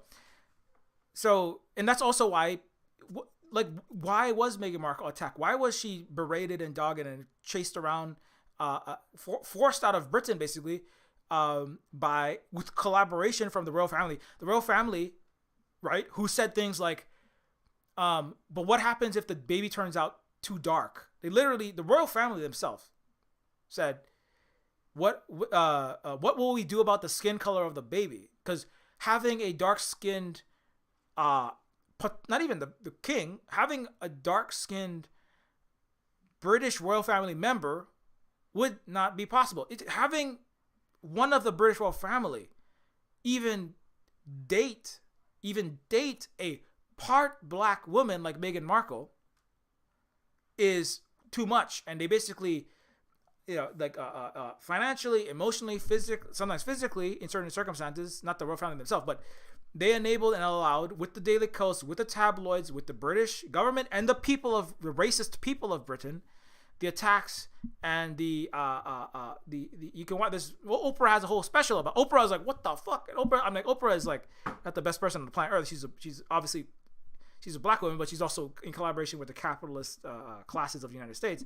and that's also why why was Meghan Markle attacked? Why was she berated and dogged and chased around, forced out of Britain basically, with collaboration from the royal family, right? Who said things like, but what happens if the baby turns out too dark? The royal family themselves said, what will we do about the skin color of the baby? Because having a dark-skinned, not even the king, having a dark-skinned British royal family member would not be possible. Having one of the British royal family even date a part black woman like Meghan Markle is too much. And they basically, financially, emotionally, sometimes physically, in certain circumstances, not the royal family themselves, but they enabled and allowed, with the Daily Kos, with the tabloids, with the British government and the racist people of Britain, the attacks and the you can watch this. Well, Oprah has a whole special about. Oprah is like, what the fuck? And Oprah is like not the best person on the planet Earth. She's obviously she's a black woman, but she's also in collaboration with the capitalist classes of the United States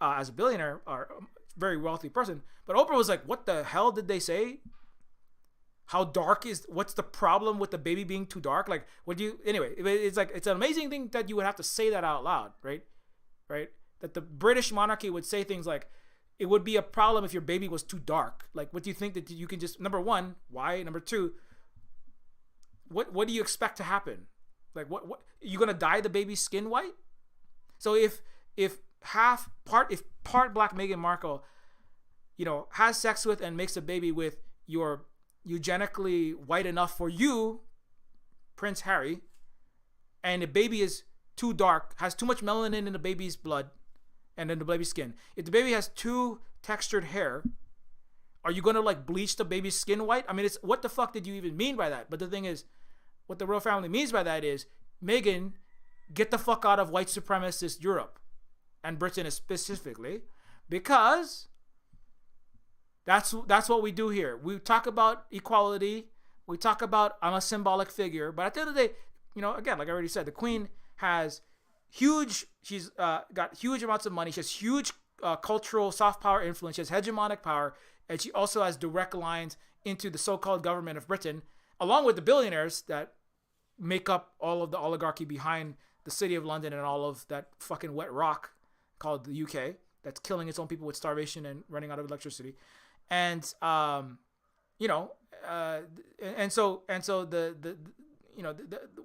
as a billionaire or very wealthy person. But Oprah was like, what the hell did they say? How dark what's the problem with the baby being too dark? Like, anyway, it's like, it's an amazing thing that you would have to say that out loud, right? That the British monarchy would say things like, it would be a problem if your baby was too dark. Like, what do you think that you can just, number one, why? Number two, what do you expect to happen? Like, what you gonna dye the baby's skin white? So if part black Meghan Markle, has sex with and makes a baby with your eugenically white enough for you, Prince Harry, and the baby is too dark, has too much melanin in the baby's blood and in the baby's skin. If the baby has too textured hair, are you gonna like bleach the baby's skin white? I mean, it's what the fuck did you even mean by that? But the thing is, what the royal family means by that is, Meghan, get the fuck out of white supremacist Europe and Britain specifically, because that's what we do here. We talk about equality. We talk about, I'm a symbolic figure, but at the end of the day, again, like I already said, the Queen has she's got huge amounts of money. She has huge cultural soft power influence. She has hegemonic power, and she also has direct lines into the so-called government of Britain, along with the billionaires that make up all of the oligarchy behind the city of London and all of that fucking wet rock called the UK that's killing its own people with starvation and running out of electricity. And so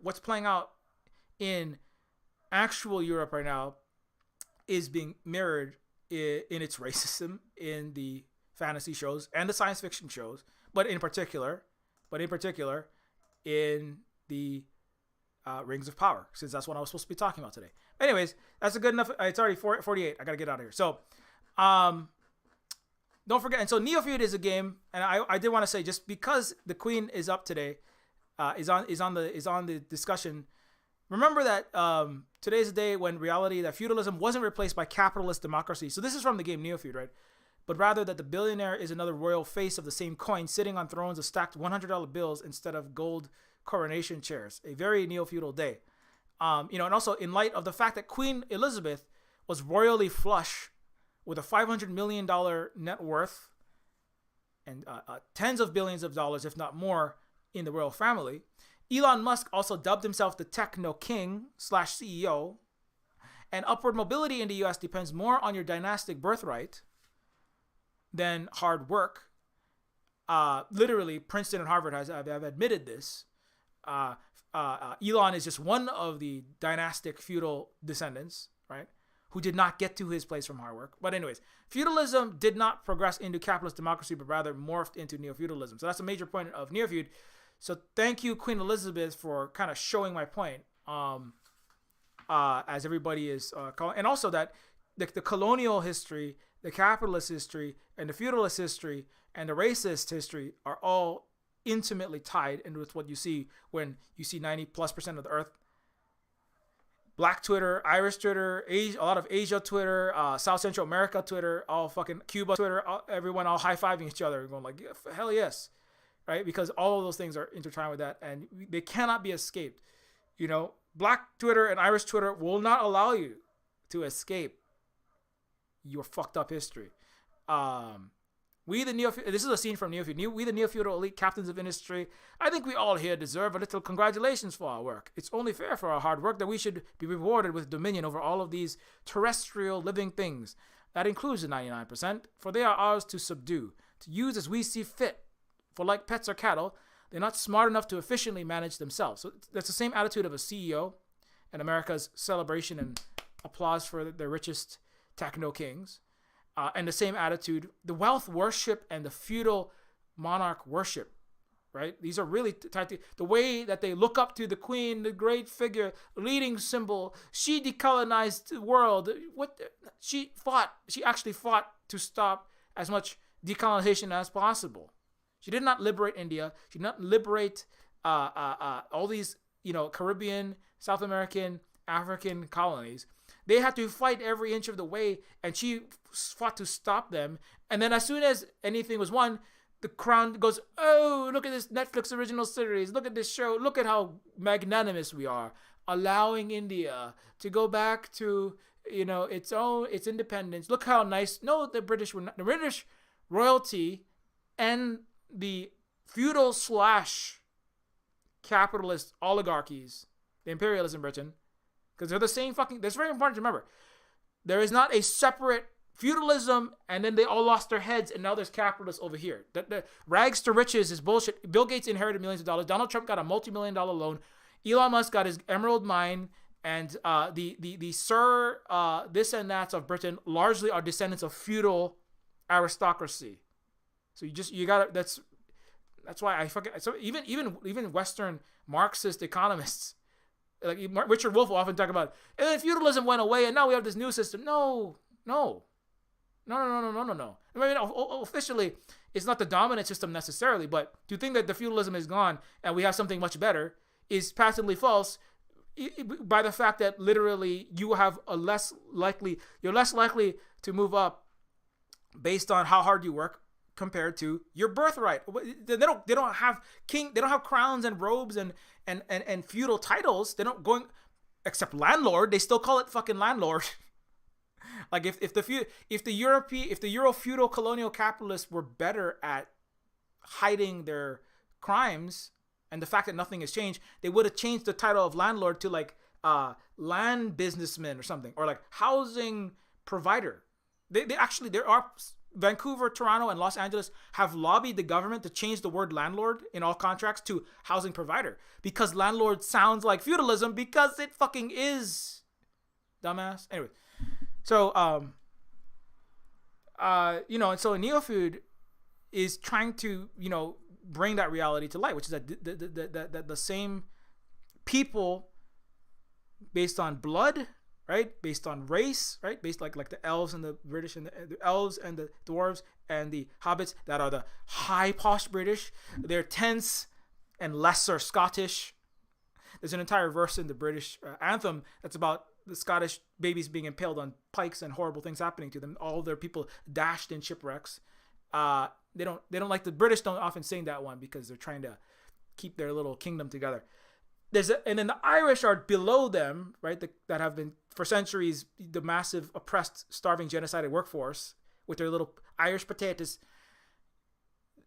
what's playing out in actual Europe right now is being mirrored in its racism in the fantasy shows and the science fiction shows, but in particular in the Rings of Power, since that's what I was supposed to be talking about today. Anyways, that's a good enough. It's already 48. I gotta get out of here. So, don't forget. And so Neofeud is a game, and I did want to say, just because the Queen is up today, is on the discussion. Remember that today's the day when reality that feudalism wasn't replaced by capitalist democracy. So this is from the game Neofeud, right? But rather that the billionaire is another royal face of the same coin, sitting on thrones of stacked $100 bills instead of gold coronation chairs. A very neo-feudal day. And also in light of the fact that Queen Elizabeth was royally flush with a $500 million net worth and tens of billions of dollars, if not more, in the royal family. Elon Musk also dubbed himself the Techno King / CEO. And upward mobility in the US depends more on your dynastic birthright than hard work. Literally, Princeton and Harvard have admitted this. Elon is just one of the dynastic feudal descendants, right, who did not get to his place from hard work. But anyways, feudalism did not progress into capitalist democracy, but rather morphed into neo-feudalism. So that's a major point of Neofeud. So thank you, Queen Elizabeth, for kind of showing my point, as everybody is calling. And also that the colonial history, the capitalist history, and the feudalist history, and the racist history are all intimately tied into what you see when you see 90+% of the earth. Black Twitter, Irish Twitter, a lot of Asia Twitter, South Central America Twitter, all fucking Cuba Twitter, everyone all high-fiving each other, going like, hell yes, right? Because all of those things are intertwined with that, and they cannot be escaped. Black Twitter and Irish Twitter will not allow you to escape your fucked up history. This is a scene from Neofeud. We, the Neofeudal elite captains of industry, I think we all here deserve a little congratulations for our work. It's only fair for our hard work that we should be rewarded with dominion over all of these terrestrial living things. That includes the 99%, for they are ours to subdue, to use as we see fit. For like pets or cattle, they're not smart enough to efficiently manage themselves. So that's the same attitude of a CEO and America's celebration and applause for their richest techno kings. And the same attitude, the wealth worship and the feudal monarch worship, right? These are really tied to the way that they look up to the Queen, the great figure, leading symbol. She decolonized the world. She actually fought to stop as much decolonization as possible. She did not liberate India. She did not liberate all these, Caribbean, South American, African colonies. They had to fight every inch of the way, and she fought to stop them. And then as soon as anything was won, the crown goes, oh, look at this Netflix original series. Look at this show. Look at how magnanimous we are. allowing India to go back to its independence. Look how nice. No, the British royalty and the feudal / capitalist oligarchies, the imperialists in Britain, because they're the same fucking. That's very important to remember. There is not a separate feudalism, and then they all lost their heads, and now there's capitalists over here. The rags to riches is bullshit. Bill Gates inherited millions of dollars. Donald Trump got a multi-million-dollar loan. Elon Musk got his emerald mine, and the Sir this and that's of Britain largely are descendants of feudal aristocracy. So you got that's why I fucking so even Western Marxist economists like Richard Wolff will often talk about, and then feudalism went away, and now we have this new system. No. I mean, officially, it's not the dominant system necessarily, but to think that the feudalism is gone and we have something much better is patently false by the fact that literally you're less likely to move up based on how hard you work compared to your birthright. They don't have crowns and robes and feudal titles. They don't except landlord. They still call it fucking landlord. Like if the Euro feudal colonial capitalists were better at hiding their crimes and the fact that nothing has changed, they would have changed the title of landlord to like land businessman or something, or like housing provider. There are Vancouver, Toronto, and Los Angeles have lobbied the government to change the word landlord in all contracts to housing provider, because landlord sounds like feudalism, because it fucking is. Dumbass. Anyway. So, and so Neofeud is trying to, bring that reality to light, which is that the same people based on blood, right? Based on race, right? Based like the elves and the British and the elves and the dwarves and the hobbits that are the high posh British. They're tense and lesser Scottish. There's an entire verse in the British anthem that's about the Scottish babies being impaled on pikes and horrible things happening to them. All their people dashed in shipwrecks. They don't like the British don't often sing that one because they're trying to keep their little kingdom together. And then the Irish are below them, right? That have been for centuries the massive oppressed, starving, genocided workforce with their little Irish potatoes.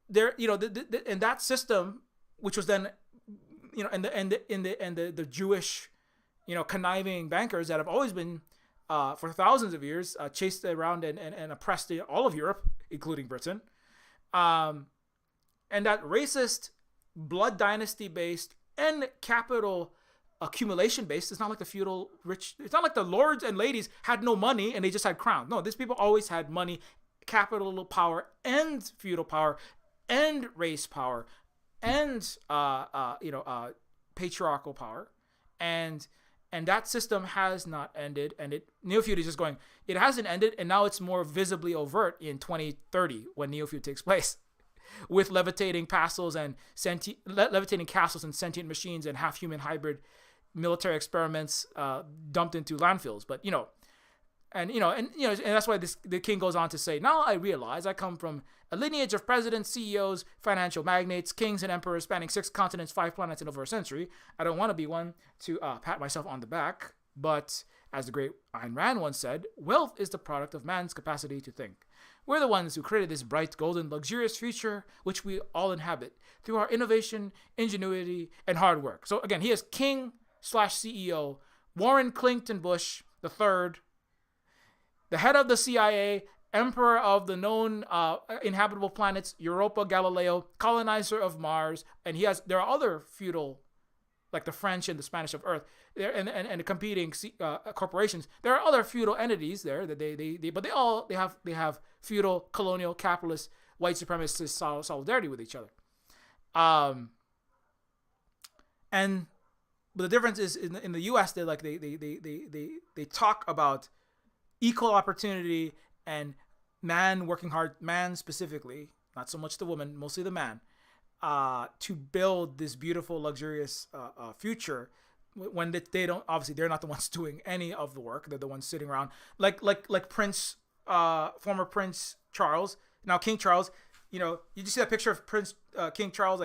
They're and that system, which was then and the Jewish conniving bankers that have always been for thousands of years chased around and oppressed all of Europe, including Britain, and that racist, blood dynasty based and capital accumulation based. It's not like the feudal rich. It's not like the lords and ladies had no money and they just had crowns. No, these people always had money, capital power, and feudal power, and race power, and patriarchal power, and that system has not ended. And Neofeud is just going. It hasn't ended, and now it's more visibly overt in 2030 when Neofeud takes place, with levitating castles and sentient machines and half-human hybrid military experiments dumped into landfills. But and that's why the king goes on to say, "Now I realize I come from a lineage of presidents, CEOs, financial magnates, kings, and emperors spanning 6 continents, 5 planets, and over a century. I don't want to be one to pat myself on the back, but as the great Ayn Rand once said, wealth is the product of man's capacity to think. We're the ones who created this bright, golden, luxurious future which we all inhabit through our innovation, ingenuity, and hard work." So again, he is king/CEO Warren Clinton Bush III, the head of the CIA, emperor of the known inhabitable planets, Europa, Galileo, colonizer of Mars, and there are other feudal, like the French and the Spanish of Earth, there and the competing corporations. There are other feudal entities there that they have feudal, colonial, capitalist, white supremacist solidarity with each other. But the difference is in the U.S. they talk about equal opportunity and man working hard, man specifically, not so much the woman, mostly the man, to build this beautiful, luxurious future. When they don't, obviously, they're not the ones doing any of the work. They're the ones sitting around, like former Prince Charles, now King Charles. You just see that picture of King Charles,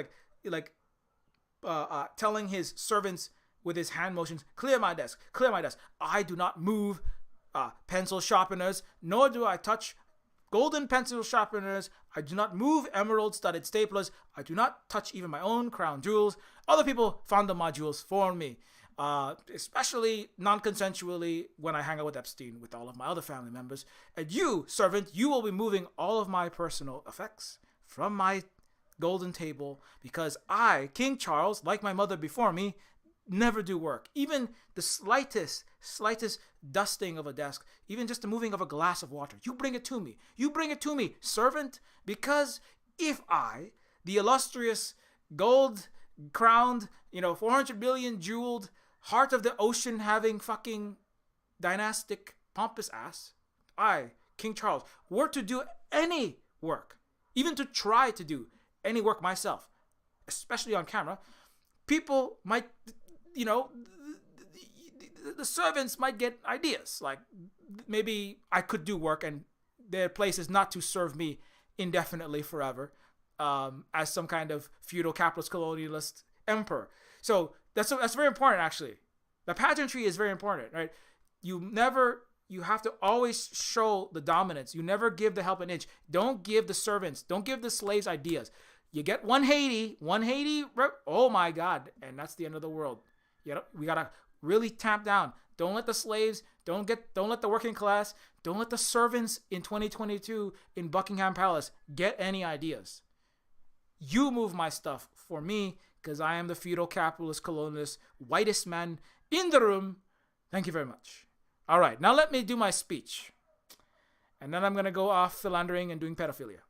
telling his servants with his hand motions, clear my desk, clear my desk. I do not move pencil sharpeners, nor do I touch golden pencil sharpeners. I do not move emerald studded staplers. I do not touch even my own crown jewels. Other people fondle my jewels for me, especially non-consensually when I hang out with Epstein with all of my other family members. And you, servant, you will be moving all of my personal effects from my golden table, because I, King Charles, like my mother before me, never do work. Even the slightest dusting of a desk, even just the moving of a glass of water, you bring it to me. You bring it to me, servant, because if I, the illustrious gold crowned, 400 billion jeweled, heart of the ocean having fucking dynastic pompous ass, I, King Charles, were to do any work, even to try to do any work myself, especially on camera, people might, the servants might get ideas. Like, maybe I could do work and their place is not to serve me indefinitely forever, as some kind of feudal capitalist colonialist emperor. So that's very important, actually. The pageantry is very important, right? You have to always show the dominance. You never give the help an inch. Don't give the servants, don't give the slaves ideas. You get one Haiti, oh my God, and that's the end of the world. We gotta really tamp down. Don't let the slaves, don't let the working class, don't let the servants in 2022 in Buckingham Palace get any ideas. You move my stuff for me, because I am the feudal capitalist colonialist whitest man in the room. Thank you very much. All right, now let me do my speech. And then I'm going to go off philandering and doing pedophilia.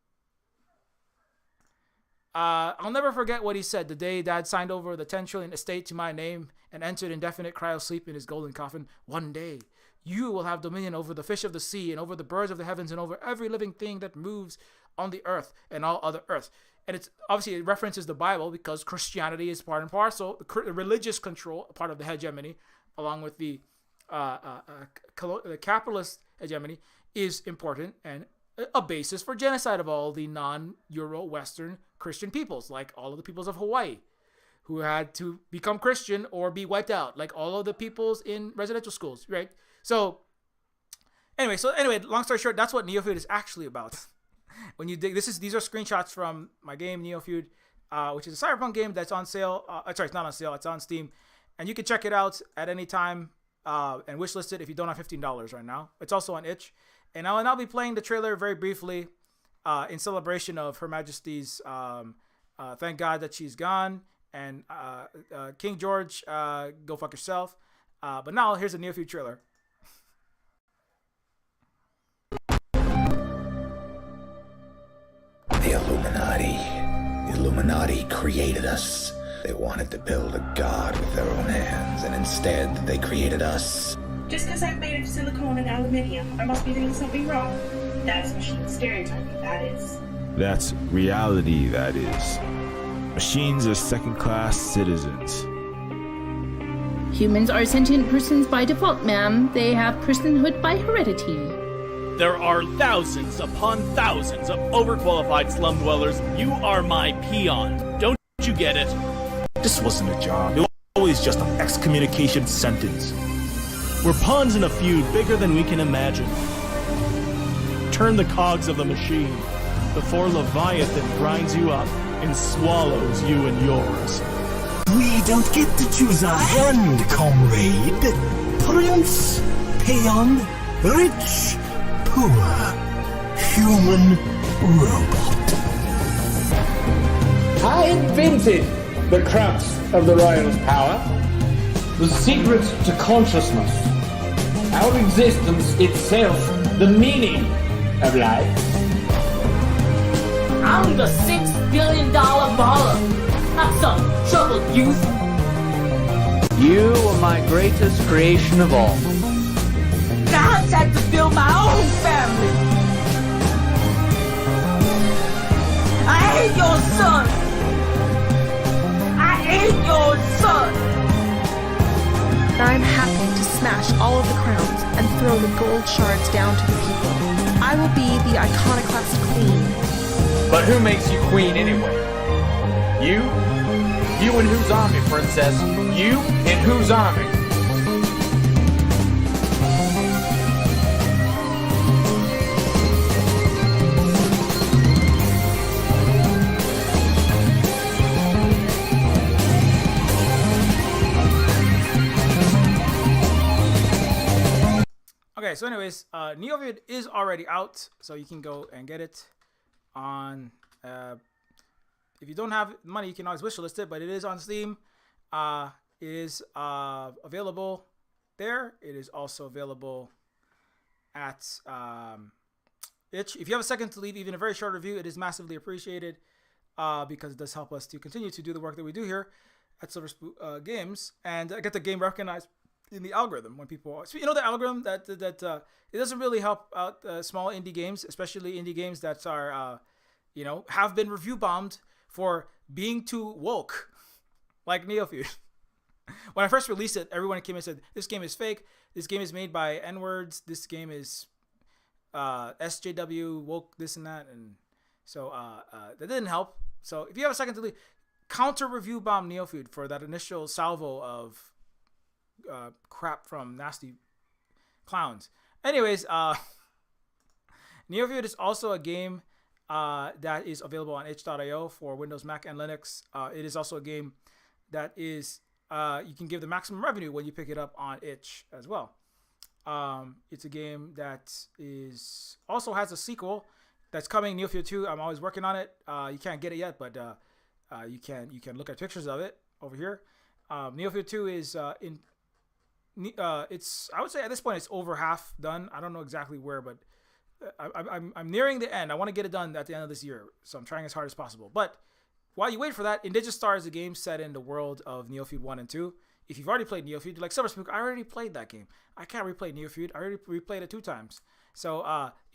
I'll never forget what he said the day Dad signed over the 10 trillion estate to my name and entered indefinite cryosleep in his golden coffin. One day, you will have dominion over the fish of the sea and over the birds of the heavens and over every living thing that moves on the earth and all other earth. And it's obviously, it references the Bible because Christianity is part and parcel, the religious control, part of the hegemony, along with the capitalist hegemony, is important and a basis for genocide of all the non-Euro-Western Christian peoples, like all of the peoples of Hawaii, who had to become Christian or be wiped out, like all of the peoples in residential schools, right? So anyway, long story short, that's what Neofeud is actually about. When you dig, these are screenshots from my game Neofeud, which is a cyberpunk game that's on sale. It's not on sale, it's on Steam, and you can check it out at any time and wishlist it if you don't have $15 right now. It's also on itch. And I'll be playing the trailer very briefly in celebration of Her Majesty's Thank God That She's Gone, and King George, go fuck yourself. But now here's a Neofeud trailer. The Illuminati created us. They wanted to build a god with their own hands, and instead they created us. Just because I'm made of silicone and aluminium, I must be doing something wrong. That's machine stereotyping, that is. That's reality, that is. Machines are second-class citizens. Humans are sentient persons by default, ma'am. They have personhood by heredity. There are thousands upon thousands of overqualified slum dwellers. You are my peon. Don't you get it? This wasn't a job. It was always just an excommunication sentence. We're pawns in a feud bigger than we can imagine. Turn the cogs of the machine before Leviathan grinds you up and swallows you and yours. We don't get to choose our hand, comrade. Prince, peon, rich, poor, human, robot. I invented the crux of the royal power, the secret to consciousness, our existence itself, the meaning of life. I'm the $6 billion baller, not some troubled youth. You are my greatest creation of all. I had to build my own family. I hate your son. I hate your son. I'm happy to smash all of the crowns and throw the gold shards down to the people. I will be the iconoclast queen. But who makes you queen anyway? You? You in whose army, princess? You in whose army? Okay, so anyways, Neofeud is already out, so you can go and get it on. If you don't have money, you can always wishlist it, but it is on Steam. It is available there. It is also available at Itch. If you have a second to leave even a very short review, it is massively appreciated because it does help us to continue to do the work that we do here at Silver Spoon Games and get the game recognized in the algorithm when people, so the algorithm that it doesn't really help out small indie games, especially indie games that are have been review bombed for being too woke, like Neofeud. When I first released it, everyone came and said this game is fake, this game is made by N-words, this game is SJW woke, this and that, and so that didn't help. So if you have a second to leave, counter review bomb Neofeud for that initial salvo of crap from nasty clowns. Anyways, Neofeud is also a game that is available on itch.io for Windows, Mac, and Linux. It is also a game that is you can give the maximum revenue when you pick it up on itch as well. It's a game that is also has a sequel that's coming, Neofeud 2. I'm always working on it. You can't get it yet, but you can look at pictures of it over here. Neofeud 2 is it's, I would say at this point it's over half done. I don't know exactly where, but I'm nearing the end. I want to get it done at the end of this year, so I'm trying as hard as possible. But while you wait for that, Indigistar is a game set in the world of Neofeud 1 and 2. If you've already played Neofeud, you're like, Silver Spook, I already played that game. I can't replay Neofeud. I already replayed it 2 times. So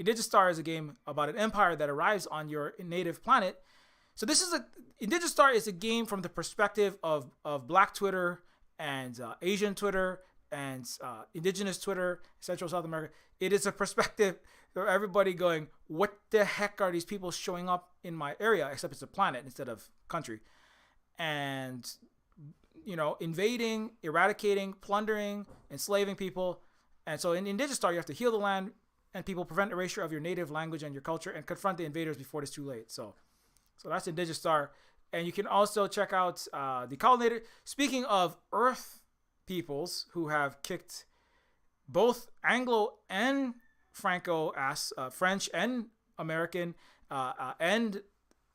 Indigistar is a game about an empire that arrives on your native planet. So Indigistar is a game from the perspective of Black Twitter and Asian Twitter and indigenous Twitter, Central South America. It is a perspective of everybody going, what the heck are these people showing up in my area, except it's a planet instead of country. And, invading, eradicating, plundering, enslaving people. And so in Indigistar, you have to heal the land and people, prevent erasure of your native language and your culture, and confront the invaders before it's too late. So that's Indigistar. And you can also check out the Colonizer. Speaking of Earth peoples who have kicked both Anglo and Franco ass, French and American, and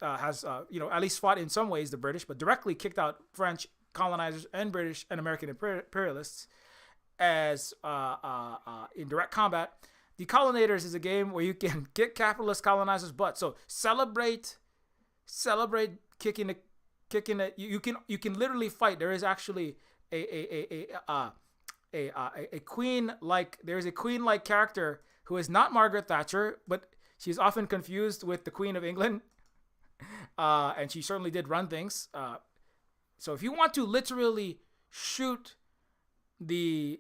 has at least fought in some ways the British, but directly kicked out French colonizers and British and American imperialists as in direct combat. The Colonators is a game where you can kick capitalist colonizers' butt. So celebrate kicking it. You can literally fight. There is actually a queen like, there's a queen like character who is not Margaret Thatcher, but she's often confused with the Queen of England, and she certainly did run things. So if you want to literally shoot the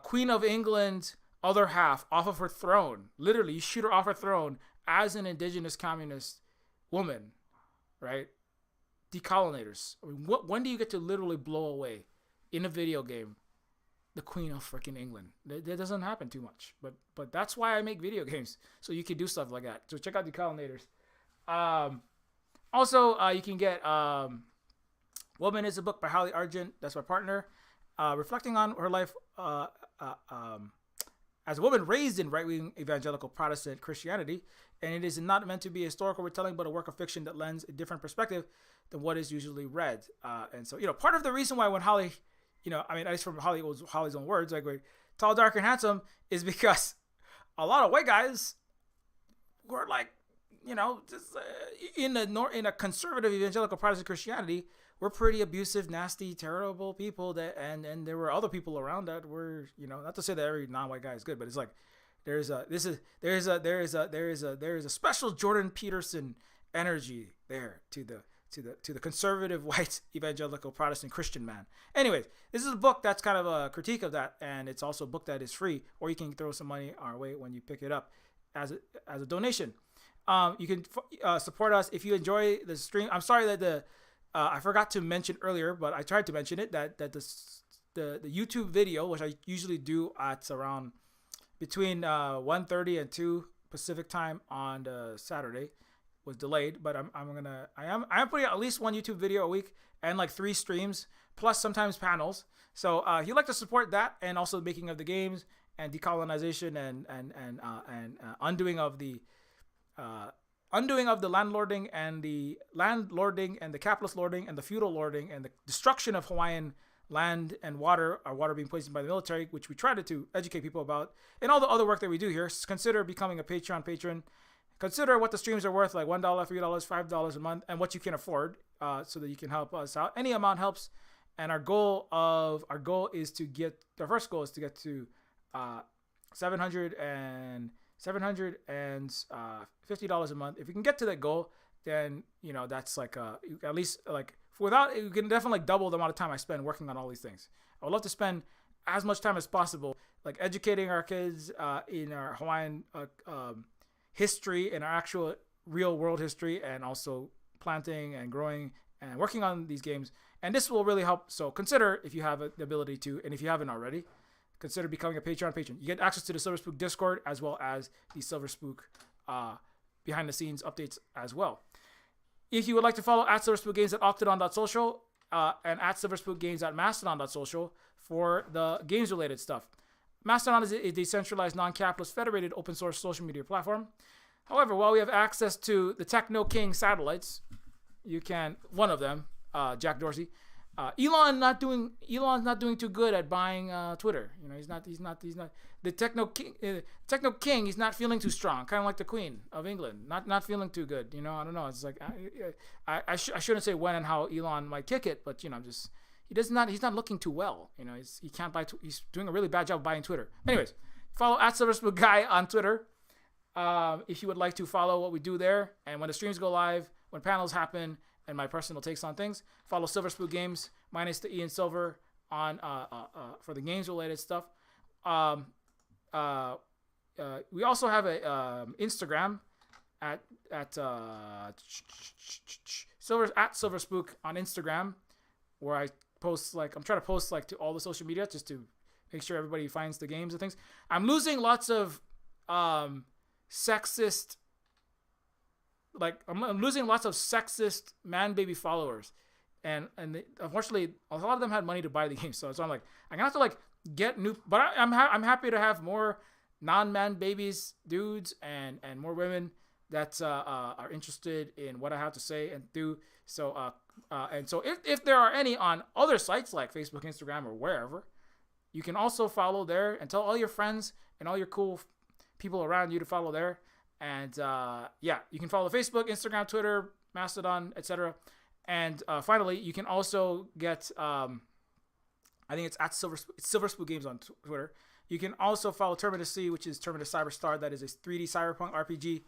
Queen of England other half off of her throne, literally you shoot her off her throne as an indigenous communist woman, right? Decolonators. I mean, when do you get to literally blow away in a video game the Queen of freaking England? That doesn't happen too much, but that's why I make video games, so you can do stuff like that. So check out Decolonators. Also, you can get Woman is a book by Holly Argent. That's my partner, reflecting on her life as a woman raised in right-wing evangelical Protestant Christianity, and it is not meant to be a historical retelling, but a work of fiction that lends a different perspective than what is usually read. And so, part of the reason why when Holly, at least from Holly's own words, like, tall, dark, and handsome, is because a lot of white guys were like, just in a conservative evangelical Protestant Christianity, we're pretty abusive, nasty, terrible people that, and there were other people around that were, not to say that every non-white guy is good, but it's like there is a special Jordan Peterson energy there to the conservative white evangelical Protestant Christian man. Anyways, this is a book that's kind of a critique of that, and it's also a book that is free, or you can throw some money our way when you pick it up as a donation. You can support us if you enjoy the stream. I'm sorry that I forgot to mention earlier, but I tried to mention it, that the YouTube video, which I usually do at around between 1:30 and 2 Pacific time on Saturday, was delayed. But I am putting out at least one YouTube video a week and like 3 streams plus sometimes panels. So if you'd like to support that, and also the making of the games and decolonization and undoing of the landlording and the capitalist lording and the feudal lording and the destruction of Hawaiian land and water, our water being poisoned by the military, which we try to educate people about, and all the other work that we do here. Consider becoming a Patreon patron. Consider what the streams are worth, like $1, $3, $5 a month, and what you can afford, so that you can help us out. Any amount helps. And our first goal is to get to $750 a month. If we can get to that goal, then that's like at least like without you can definitely double the amount of time I spend working on all these things. I would love to spend as much time as possible like educating our kids in our Hawaiian history and our actual real world history, and also planting and growing and working on these games. And this will really help. So consider, if you have the ability to, and if you haven't already, consider becoming a Patreon patron. You get access to the Silver Spook Discord, as well as the Silver Spook behind the scenes updates as well. If you would like to follow at Silver Spook Games at octodon.social and at Silver Spook Games at mastodon.social for the games related stuff. Mastodon is a decentralized, non-capitalist, federated open source social media platform. However, while we have access to the Techno King satellites, you can, one of them, Jack Dorsey, Elon's not doing too good at buying Twitter. He's not the Techno King. He's not feeling too strong, kind of like the Queen of England, not feeling too good. I don't know. It's like I shouldn't say when and how Elon might kick it, but he's not looking too well. He can't buy. He's doing a really bad job buying Twitter. Anyways, follow at Silverspook Guy on Twitter. If you would like to follow what we do there, and when the streams go live, when panels happen, and my personal takes on things, follow Silver Spook Games minus the E in silver on for the games related stuff. We also have a Instagram at Silver Spook on Instagram, where I post I'm trying to post to all the social media just to make sure everybody finds the games and things. I'm losing lots of sexist. I'm losing lots of sexist man baby followers, and unfortunately a lot of them had money to buy the game. So I'm gonna have to get new. But I'm happy to have more non-man babies, dudes, and more women that are interested in what I have to say and do. So if there are any on other sites like Facebook, Instagram, or wherever, you can also follow there and tell all your friends and all your cool people around you to follow there. And you can follow Facebook, Instagram, Twitter, Mastodon, etc. And finally, you can also get I think it's at Silver Spook Games on Twitter. You can also follow Terminus C, which is Terminus Cyberstar. That is a 3D cyberpunk RPG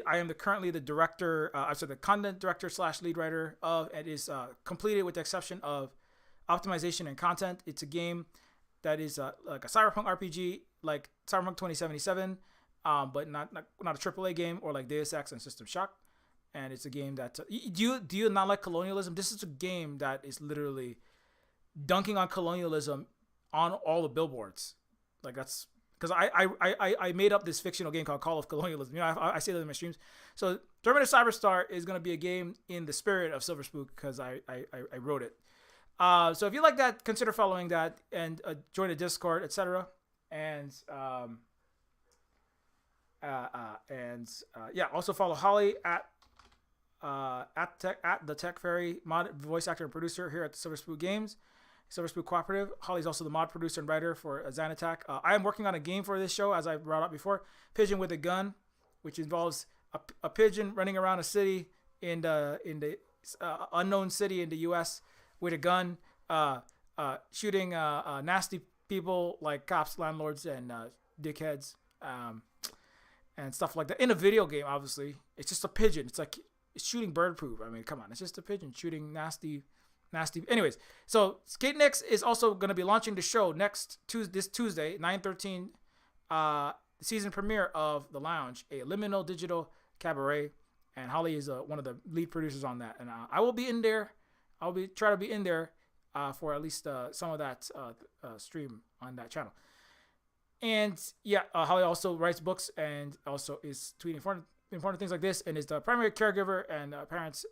I am currently the director, the content director / lead writer of. It is completed with the exception of optimization and content. It's a game that is like a cyberpunk RPG, like Cyberpunk 2077. But not a AAA game or like Deus Ex and System Shock. And it's a game that do you not like colonialism? This is a game that is literally dunking on colonialism on all the billboards. Like that's because I made up this fictional game called Call of Colonialism. I say that in my streams. So Terminator Cyberstar is going to be a game in the spirit of Silver Spook because I wrote it. So if you like that, consider following that and join the Discord, etc. And also follow Holly at the Tech Fairy, mod voice actor and producer here at the Silver Spook Games, Silver Spook Cooperative. Holly's also the mod producer and writer for Zan Attack. I am working on a game for this show, as I brought up before, Pigeon with a Gun, which involves a pigeon running around a city in the unknown city in the U.S. with a gun, shooting nasty people like cops, landlords, and dickheads. And stuff like that in a video game. Obviously, it's just a pigeon. It's shooting bird poop. I mean, come on, it's just a pigeon shooting nasty. Anyways, so Skate Nix is also going to be launching the show this Tuesday, 9/13, the season premiere of The Lounge, a liminal digital cabaret, and Holly is one of the lead producers on that. And I will be in there. I'll be try to be in there for at least some of that stream on that channel. And yeah, Holly also writes books and also is tweeting important things like this, and is the primary caregiver and parents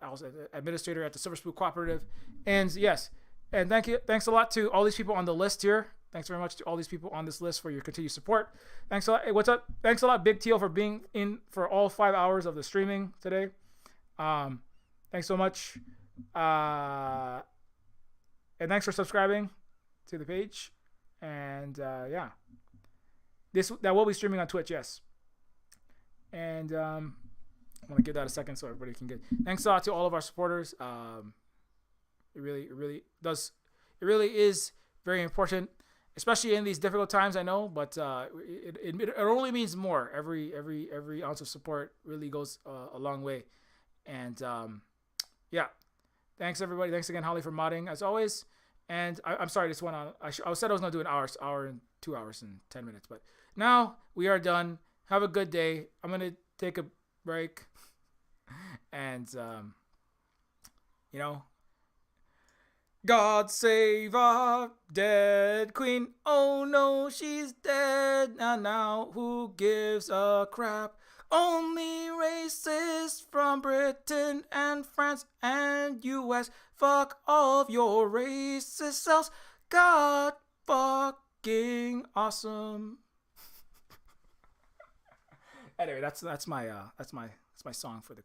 also administrator at the Silver Spoon Cooperative. And yes, and thanks a lot to all these people on the list here. Thanks very much to all these people on this list for your continued support. Thanks a lot. Hey, what's up? Thanks a lot, Big Teal, for being in for all 5 hours of the streaming today. Thanks so much. And thanks for subscribing to the page. And yeah, that will be streaming on Twitch, yes. And I'm gonna give that a second so everybody can get. Thanks a lot to all of our supporters. It really is very important, especially in these difficult times. I know, but it only means more. Every ounce of support really goes a long way. And yeah, thanks everybody. Thanks again, Holly, for modding as always. And I'm sorry, this went on. I said I was gonna do an hour and 2 hours and 10 minutes, but now we are done. Have a good day. I'm gonna take a break, and you know, God save our dead queen. Oh no, she's dead now. Who gives a crap? Only racists from Britain and France and US. Fuck all of your racist selves. God fucking awesome. Anyway, that's my song for the